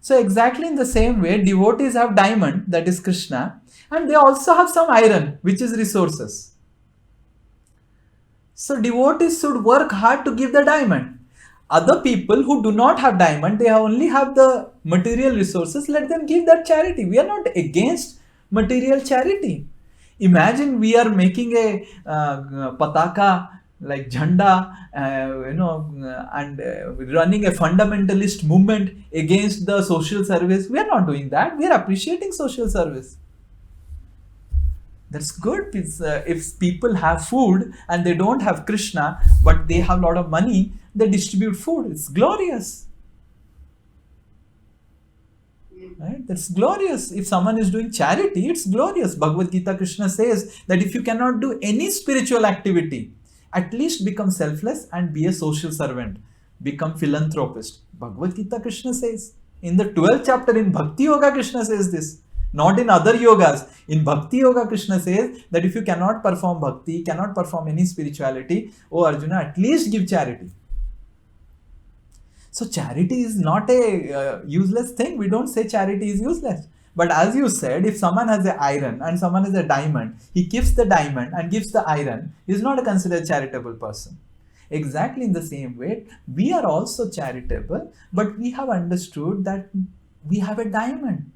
So exactly in the same way, devotees have diamond, that is Krishna, and they also have some iron, which is resources. So devotees should work hard to give the diamond. Other people who do not have diamond, they only have the material resources, let them give that charity. We are not against material charity. Imagine we are making a pataka like Jhanda, and running a fundamentalist movement against the social service. We are not doing that. We are appreciating social service. That's good. If people have food and they don't have Krishna, but they have a lot of money, they distribute food. It's glorious. Right? That's glorious. If someone is doing charity, it's glorious. Bhagavad Gita, Krishna says that if you cannot do any spiritual activity, at least become selfless and be a social servant. Become philanthropist. Bhagavad Gita, Krishna says. In the 12th chapter in Bhakti Yoga, Krishna says this. Not in other yogas. In Bhakti Yoga, Krishna says that if you cannot perform bhakti, cannot perform any spirituality, oh Arjuna, at least give charity. So charity is not a useless thing. We don't say charity is useless. But as you said, if someone has an iron and someone has a diamond, he keeps the diamond and gives the iron, he is not a considered charitable person. Exactly in the same way, we are also charitable, but we have understood that we have a diamond.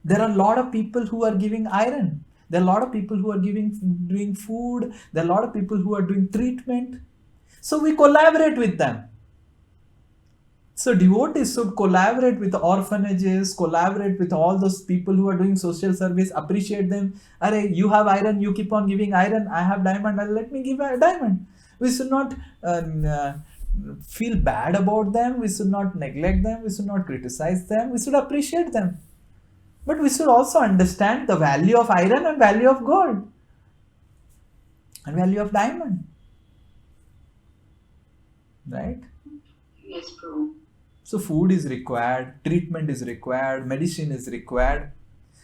There are a lot of people who are giving iron. There are a lot of people who are doing food. There are a lot of people who are doing treatment. So we collaborate with them. So devotees should collaborate with orphanages, collaborate with all those people who are doing social service, appreciate them. Arey, you have iron, you keep on giving iron. I have diamond, let me give a diamond. We should not feel bad about them. We should not neglect them. We should not criticize them. We should appreciate them. But we should also understand the value of iron and value of gold and value of diamond. right? Yes, Prabhu. So food is required, treatment is required, medicine is required.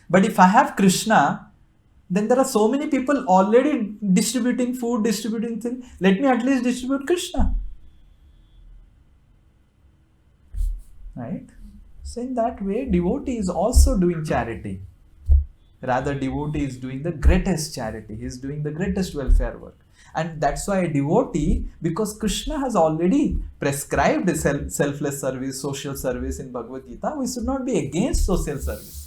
But if I have Krishna, then there are so many people already distributing food, distributing things. Let me at least distribute Krishna. Right? So in that way, devotee is also doing charity. Rather, devotee is doing the greatest charity. He is doing the greatest welfare work. And that's why a devotee, because Krishna has already prescribed selfless service, social service in Bhagavad Gita, we should not be against social service.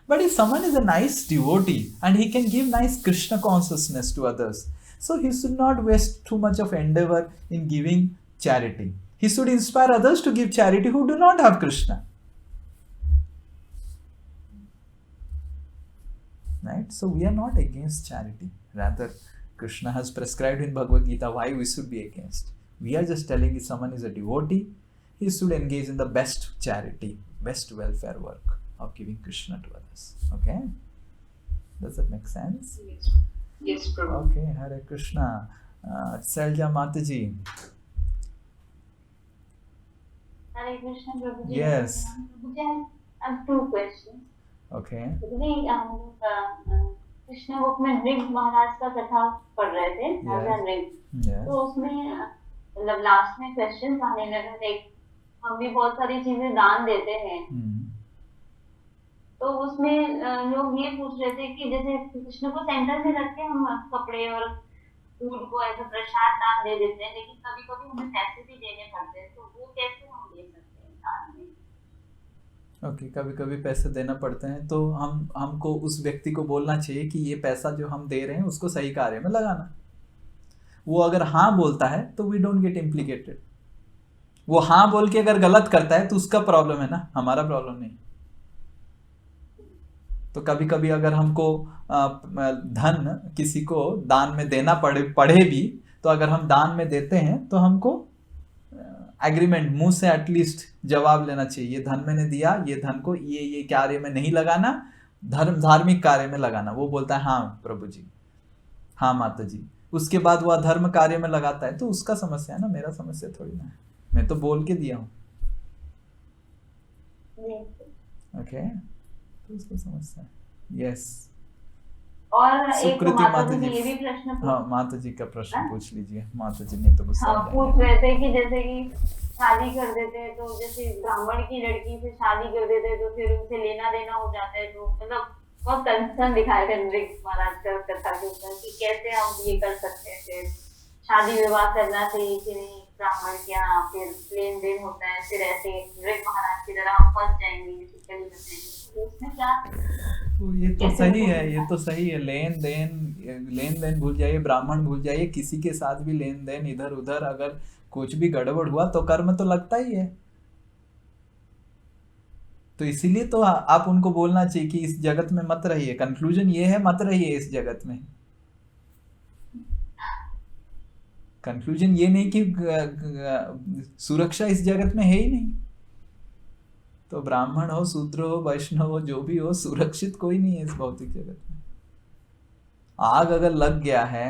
But if someone is a nice devotee and he can give nice Krishna consciousness to others, so he should not waste too much of endeavor in giving charity. He should inspire others to give charity who do not have Krishna. Right? So we are not against charity. Rather, Krishna has prescribed in Bhagavad Gita why we should be against. We are just telling if someone is a devotee, he should engage in the best charity, best welfare work of giving Krishna to others. Okay? Does that make sense? Yes. Yes, Prabhu. Okay, Hare Krishna. Selja Mataji. Hare Krishna, Prabhuji. Yes. Prabhuji, I have 2 questions. Okay. Krishna book में नृग महाराज का कथा पढ़ रहे थे, राजा नृग। तो उसमें मतलब last में क्वेश्चन आने लगे थे, हम भी बहुत सारी चीजें दान देते हैं। तो उसमें लोग ये पूछ रहे थे कि जैसे कृष्ण को सेंटर में रख के हम कपड़े और फूड को ऐसा प्रसाद दान दे देते हैं, लेकिन कभी कभी हमें पैसे भी देने पड़ते हैं, तो वो कैसे हम दे सकते हैं दान में? ओके, कभी कभी पैसे देना पड़ते हैं, तो हमको उस व्यक्ति को बोलना चाहिए कि ये पैसा जो हम दे रहे हैं उसको सही कार्य में लगाना। वो अगर हाँ बोलता है तो वी डोंट गेट इम्प्लीकेटेड। वो हाँ बोल के अगर गलत करता है तो उसका प्रॉब्लम है ना, हमारा प्रॉब्लम नहीं। तो कभी कभी अगर हमको धन किसी को दान में देना पड़े भी, तो अगर हम दान में देते हैं तो हमको एग्रीमेंट मुंह से एटलीस्ट जवाब लेना चाहिए, ये धन मैंने दिया, ये धन को ये कार्य में नहीं लगाना, धार्मिक कार्य में लगाना। वो बोलता है हाँ प्रभु जी, हाँ माता जी, उसके बाद वह धर्म कार्य में लगाता है तो उसका समस्या है ना, मेरा समस्या थोड़ी ना है। मैं तो बोल के दिया हूँ। ओके, तो उसका समस्या है। यस। और एक माता जी ये भी प्रश्न, हाँ माता जी का प्रश्न पूछ लीजिए। माता जी नहीं तो गुस्सा पूछ रहे थे कि जैसे कि शादी कर देते हैं, तो जैसे ब्राह्मण की लड़की से शादी कर देते हैं तो फिर उनसे लेना देना हो जाता है, तो मतलब बहुत कंसर्न दिखाया था नृग महाराज का कथा के ऊपर कि कैसे हम ये कर सकते हैं, फिर शादी विवाह करना चाहिए कि नहीं ब्राह्मण के यहाँ, फिर लेन देन होता है, फिर ऐसे नृग महाराज की तरह हम फंस जाएंगे, चिकनी बन जाएंगे, तो उसमें क्या? तो ये तो सही है, ये तो सही है। लेन देन भूल जाइए, ब्राह्मण भूल जाइए, किसी के साथ भी लेन देन इधर उधर अगर कुछ भी गड़बड़ हुआ तो कर्म तो लगता ही है। तो इसीलिए तो आप उनको बोलना चाहिए कि इस जगत में मत रहिए। कंक्लूजन ये है, मत रहिए इस जगत में। कंक्लूजन ये नहीं कि सुरक्षा इस जगत में है ही नहीं। तो ब्राह्मण हो, शूद्र हो, वैष्णव हो, जो भी हो, सुरक्षित कोई नहीं है इस भौतिक जगत में। आग अगर लग गया है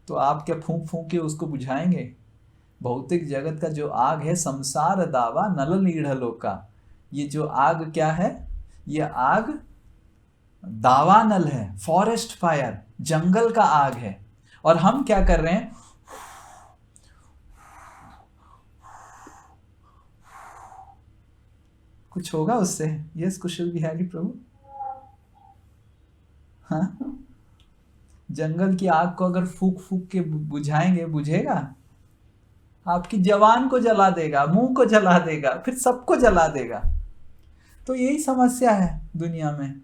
तो आप क्या फूंक फूंक के उसको बुझाएंगे? भौतिक जगत का जो आग है, संसार दावा नल नीढ़ का, ये जो आग क्या है? ये आग दावानल है, फॉरेस्ट फायर, जंगल का आग है। और हम क्या कर रहे हैं? कुछ होगा उससे? यस कुशल बिहारी प्रभु। हाँ, जंगल की आग को अगर फूक फूक के बुझाएंगे, बुझेगा? आपकी जवान को जला देगा, मुंह को जला देगा, फिर सबको जला देगा। तो यही समस्या है दुनिया में।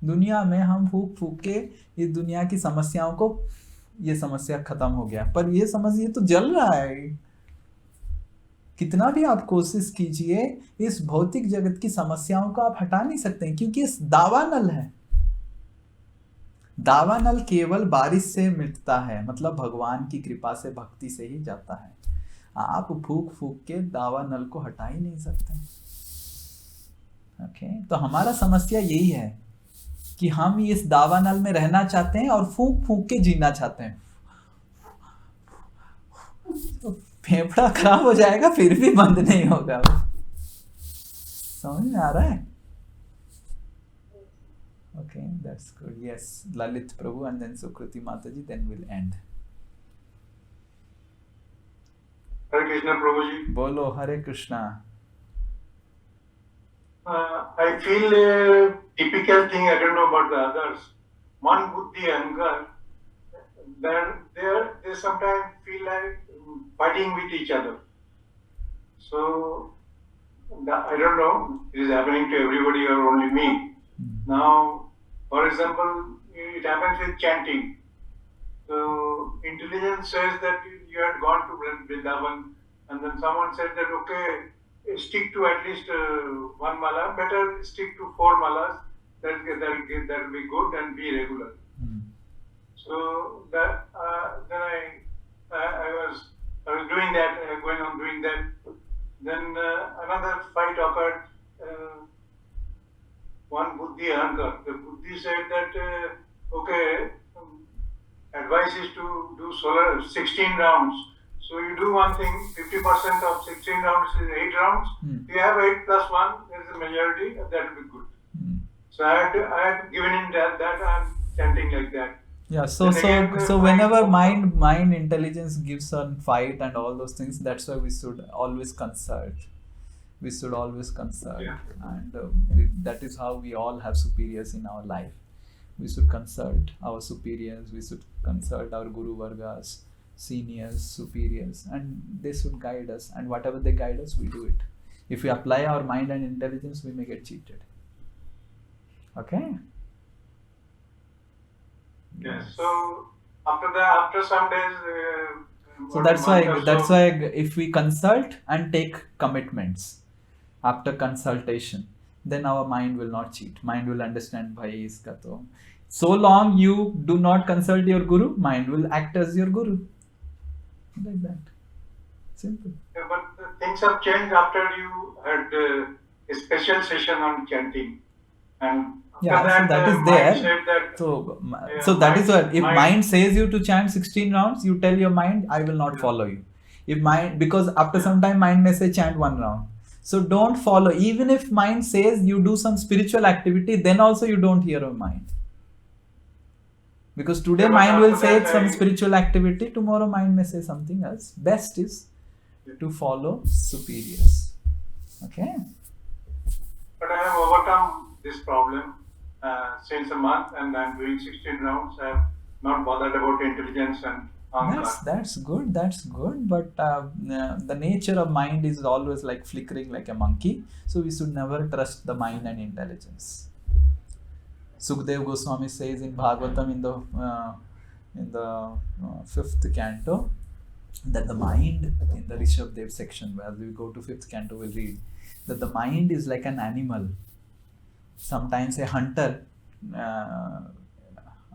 दुनिया में हम फूक फूक के इस दुनिया की समस्याओं को, ये समस्या खत्म हो गया, पर ये समस्या तो जल रहा है। कितना भी आप कोशिश कीजिए, इस भौतिक जगत की समस्याओं को आप हटा नहीं सकते हैं, क्योंकि इस दावानल है। दावानल केवल बारिश से मिटता है, मतलब भगवान की कृपा से, भक्ति से ही जाता है। आप फूक फूक के दावानल को हटा ही नहीं सकते। ओके, तो हमारा समस्या यही है कि हम इस दावानल में रहना चाहते हैं और फूक फूक के जीना चाहते हैं। तो फेफड़ा खराब हो जाएगा फिर भी बंद नहीं होगा। समझ में आ रहा है? Okay, that's good. Yes, Lalit Prabhu and then Sukriti Mataji, then we'll end. Hare Krishna Prabhuji. Bolo Hare Krishna. I feel a typical thing, I don't know about the others. One buddhi anger, they sometimes feel like fighting with each other. So, I don't know, it is happening to everybody or only me. Now, for example, it happens with chanting. So, intelligence says that you had gone to Vrindavan, and then someone said that, okay, stick to at least one mala, better stick to 4 malas, that will be good and be regular. So, that, then I was doing that, going on doing that. Then another fight occurred. One buddhi ahankar. The buddhi said that, okay, advice is to do 16 rounds. So you do one thing, 50% of 16 rounds is 8 rounds. You have 8 plus 1, there is a majority, that will be good. So I had given in that I'm chanting like that. Yeah, so whenever mind intelligence gives a fight and all those things, that's why we should always consult. We should always consult, and that is how we all have superiors in our life. We should consult our superiors, we should consult our Guru Vargas, seniors, superiors, and they should guide us, and whatever they guide us, we do it. If we apply our mind and intelligence, we may get cheated. Okay? Yes. So after some days. So that's why if we consult and take commitments after consultation, then our mind will not cheat. Mind will understand, bhai iska to. So long you do not consult your guru, mind will act as your guru. Like that. Simple. Yeah, but things have changed after you had a special session on chanting. And that is there. So that is what, if mind says you to chant 16 rounds, you tell your mind, I will not follow you. If mind, because after some time mind may say chant 1 round. So don't follow. Even if mind says you do some spiritual activity, then also you don't hear your mind. Because today mind will say some spiritual activity, tomorrow mind may say something else. Best is to follow superiors. Okay? But I have overcome this problem since a month, and I'm doing 16 rounds. I have not bothered about intelligence and anger. That's good. But the nature of mind is always like flickering like a monkey. So we should never trust the mind and intelligence. Sukdev Goswami says in Bhagavatam in the 5th canto that the mind, in the Rishabdev section, as we go to 5th canto, we'll read that the mind is like an animal. Sometimes a hunter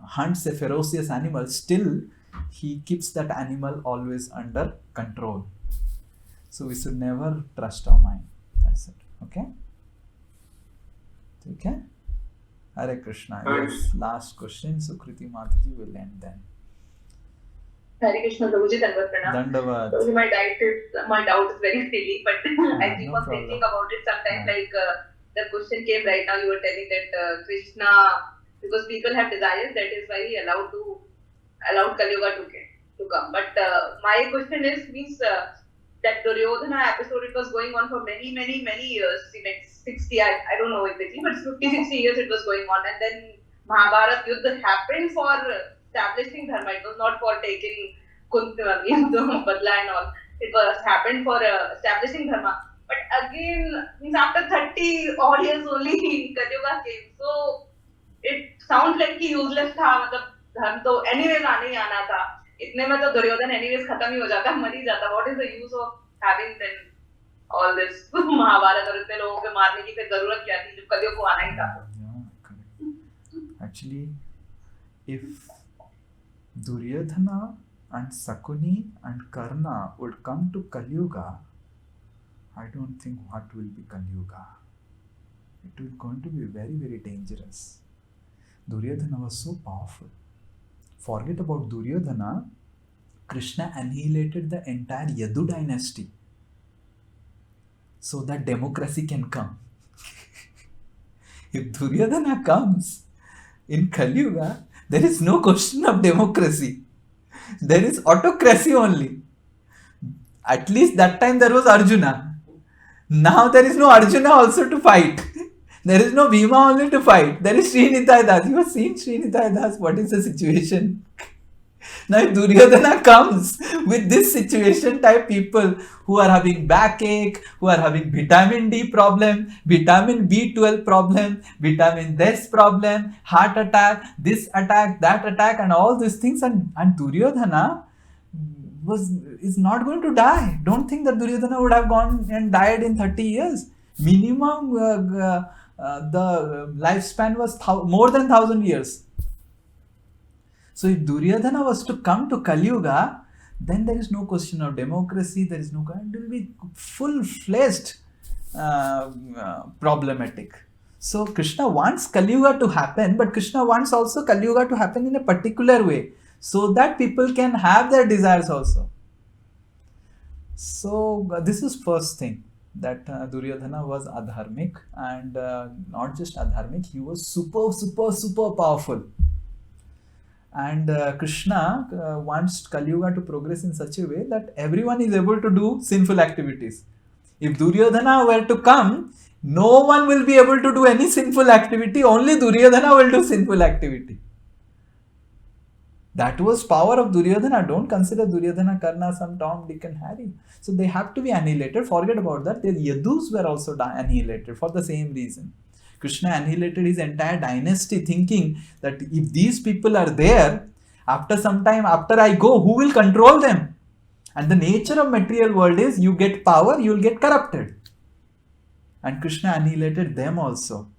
hunts a ferocious animal, still he keeps that animal always under control. So we should never trust our mind. That's it. Okay? Okay? Hare Krishna. Yes, last question. Sukriti Mataji will end then. Hare Krishna, Prabhuji, Dandavad. Prabhuji, my doubt is very silly, but I keep on thinking about it sometimes. Like the question came right now, you were telling that Krishna, because people have desires, that is why he allowed Kali Yuga to come. But my question is, means that Duryodhana episode, it was going on for many years, like 60, I don't know exactly, but 50-60 years it was going on, and then Mahabharata Yuddha happened for establishing Dharma. It was not for taking Kunti, Badla and all. It was happened for establishing Dharma. But again, means after 30 odd years only Kali Yuga came. So it sounds like कि useless था, मतलब धर्म तो anyways आने ही आना था. इतने में तो दुर्योधन anyways खत्म ही हो जाता, मर ही जाता. What is the use of having then all this Mahabharat और इतने लोगों के मारने की फिर जरूरत क्या थी जब कलियुग को आना ही था? Actually, if Duryodhana and Sakuni and Karna would come to Kali Yuga, I don't think what will be Kali Yuga. It will going to be very, very dangerous. Duryodhana was so powerful. Forget about Duryodhana. Krishna annihilated the entire Yadu dynasty so that democracy can come. If Duryodhana comes in Kali Yuga, there is no question of democracy. There is autocracy only. At least that time there was Arjuna. Now there is no Arjuna also to fight. There is no Bhima only to fight. There is Srinitaya Das. You have seen Srinitaya Das. What is the situation? Now if Duryodhana comes with this situation type people who are having backache, who are having vitamin D problem, vitamin B12 problem, vitamin D problem, heart attack, this attack, that attack and all these things, and Duryodhana is not going to die. Don't think that Duryodhana would have gone and died in 30 years. Minimum the lifespan was more than 1,000 years. So if Duryodhana was to come to Kali Yuga, then there is no question of democracy, there is no, it will be full-fledged problematic. So Krishna wants Kali Yuga to happen, but Krishna wants also Kali Yuga to happen in a particular way, so that people can have their desires also. So this is first thing, that Duryodhana was adharmic, and not just adharmic, he was super powerful. And Krishna wants Kali Yuga to progress in such a way that everyone is able to do sinful activities. If Duryodhana were to come, no one will be able to do any sinful activity, only Duryodhana will do sinful activity. That was power of Duryodhana. Don't consider Duryodhana, Karna some Tom, Dick and Harry. So they have to be annihilated. Forget about that. The Yadus were also annihilated for the same reason. Krishna annihilated his entire dynasty, thinking that if these people are there, after some time, after I go, who will control them? And the nature of material world is, you get power, you will get corrupted. And Krishna annihilated them also.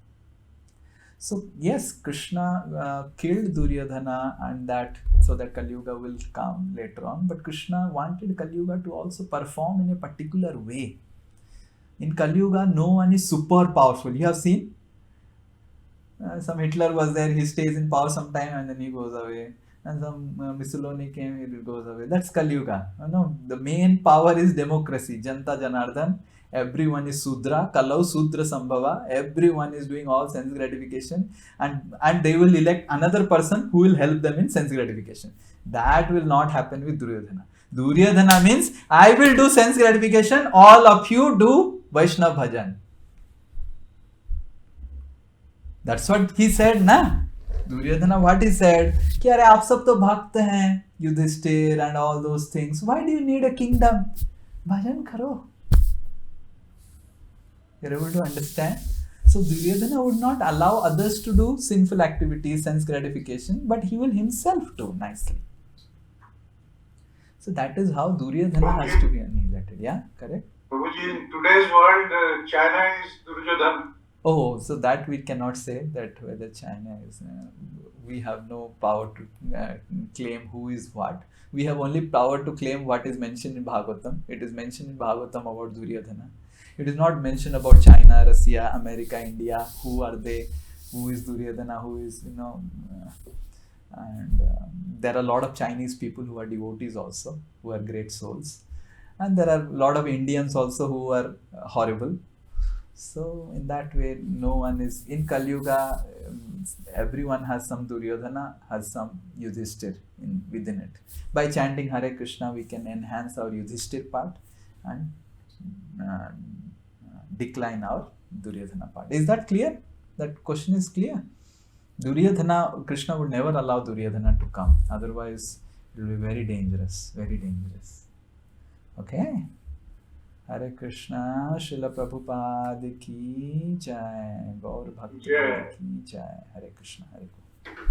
So yes, Krishna killed Duryodhana, and that so that Kali Yuga will come later on. But Krishna wanted Kali Yuga to also perform in a particular way. In Kali Yuga, no one is super powerful. You have seen? Some Hitler was there, he stays in power some time and then he goes away. And some Mussolini came, he goes away. That's Kali Yuga. No, the main power is democracy. Janta Janardhan. Everyone is Sudra. Kalau Sudra Sambhava. Everyone is doing all sense gratification. And they will elect another person who will help them in sense gratification. That will not happen with Duryodhana. Duryodhana means, I will do sense gratification, all of you do Vaishnav Bhajan. That's what he said, na? Duryodhana, what he said? Ki are aap sab to bhakt hain, Yudhishthir and all those things. Why do you need a kingdom? Bhajan karo. You're able to understand? So Duryodhana would not allow others to do sinful activities, sense gratification, but he will himself do nicely. So that is how Duryodhana has to be annihilated. Yeah, correct? Prabhuji, in today's world, China is Duryodhana. Oh, so that we cannot say that whether China is, we have no power to claim who is what. We have only power to claim what is mentioned in Bhagavatam. It is mentioned in Bhagavatam about Duryodhana. It is not mentioned about China, Russia, America, India. Who are they? Who is Duryodhana? Who is, and there are a lot of Chinese people who are devotees also, who are great souls. And there are a lot of Indians also who are horrible. So in that way, no one is, in Kali Yuga, everyone has some Duryodhana, has some Yudhishthir within it. By chanting Hare Krishna, we can enhance our Yudhishthir part and decline our Duryodhana part. Is that clear? That question is clear? Duryodhana, Krishna would never allow Duryodhana to come. Otherwise, it will be very dangerous, very dangerous. Okay? Hare Krishna, Srila Prabhupada ki jai, Gaur Bhakti ki jai, Hare Krishna, Hare Krishna.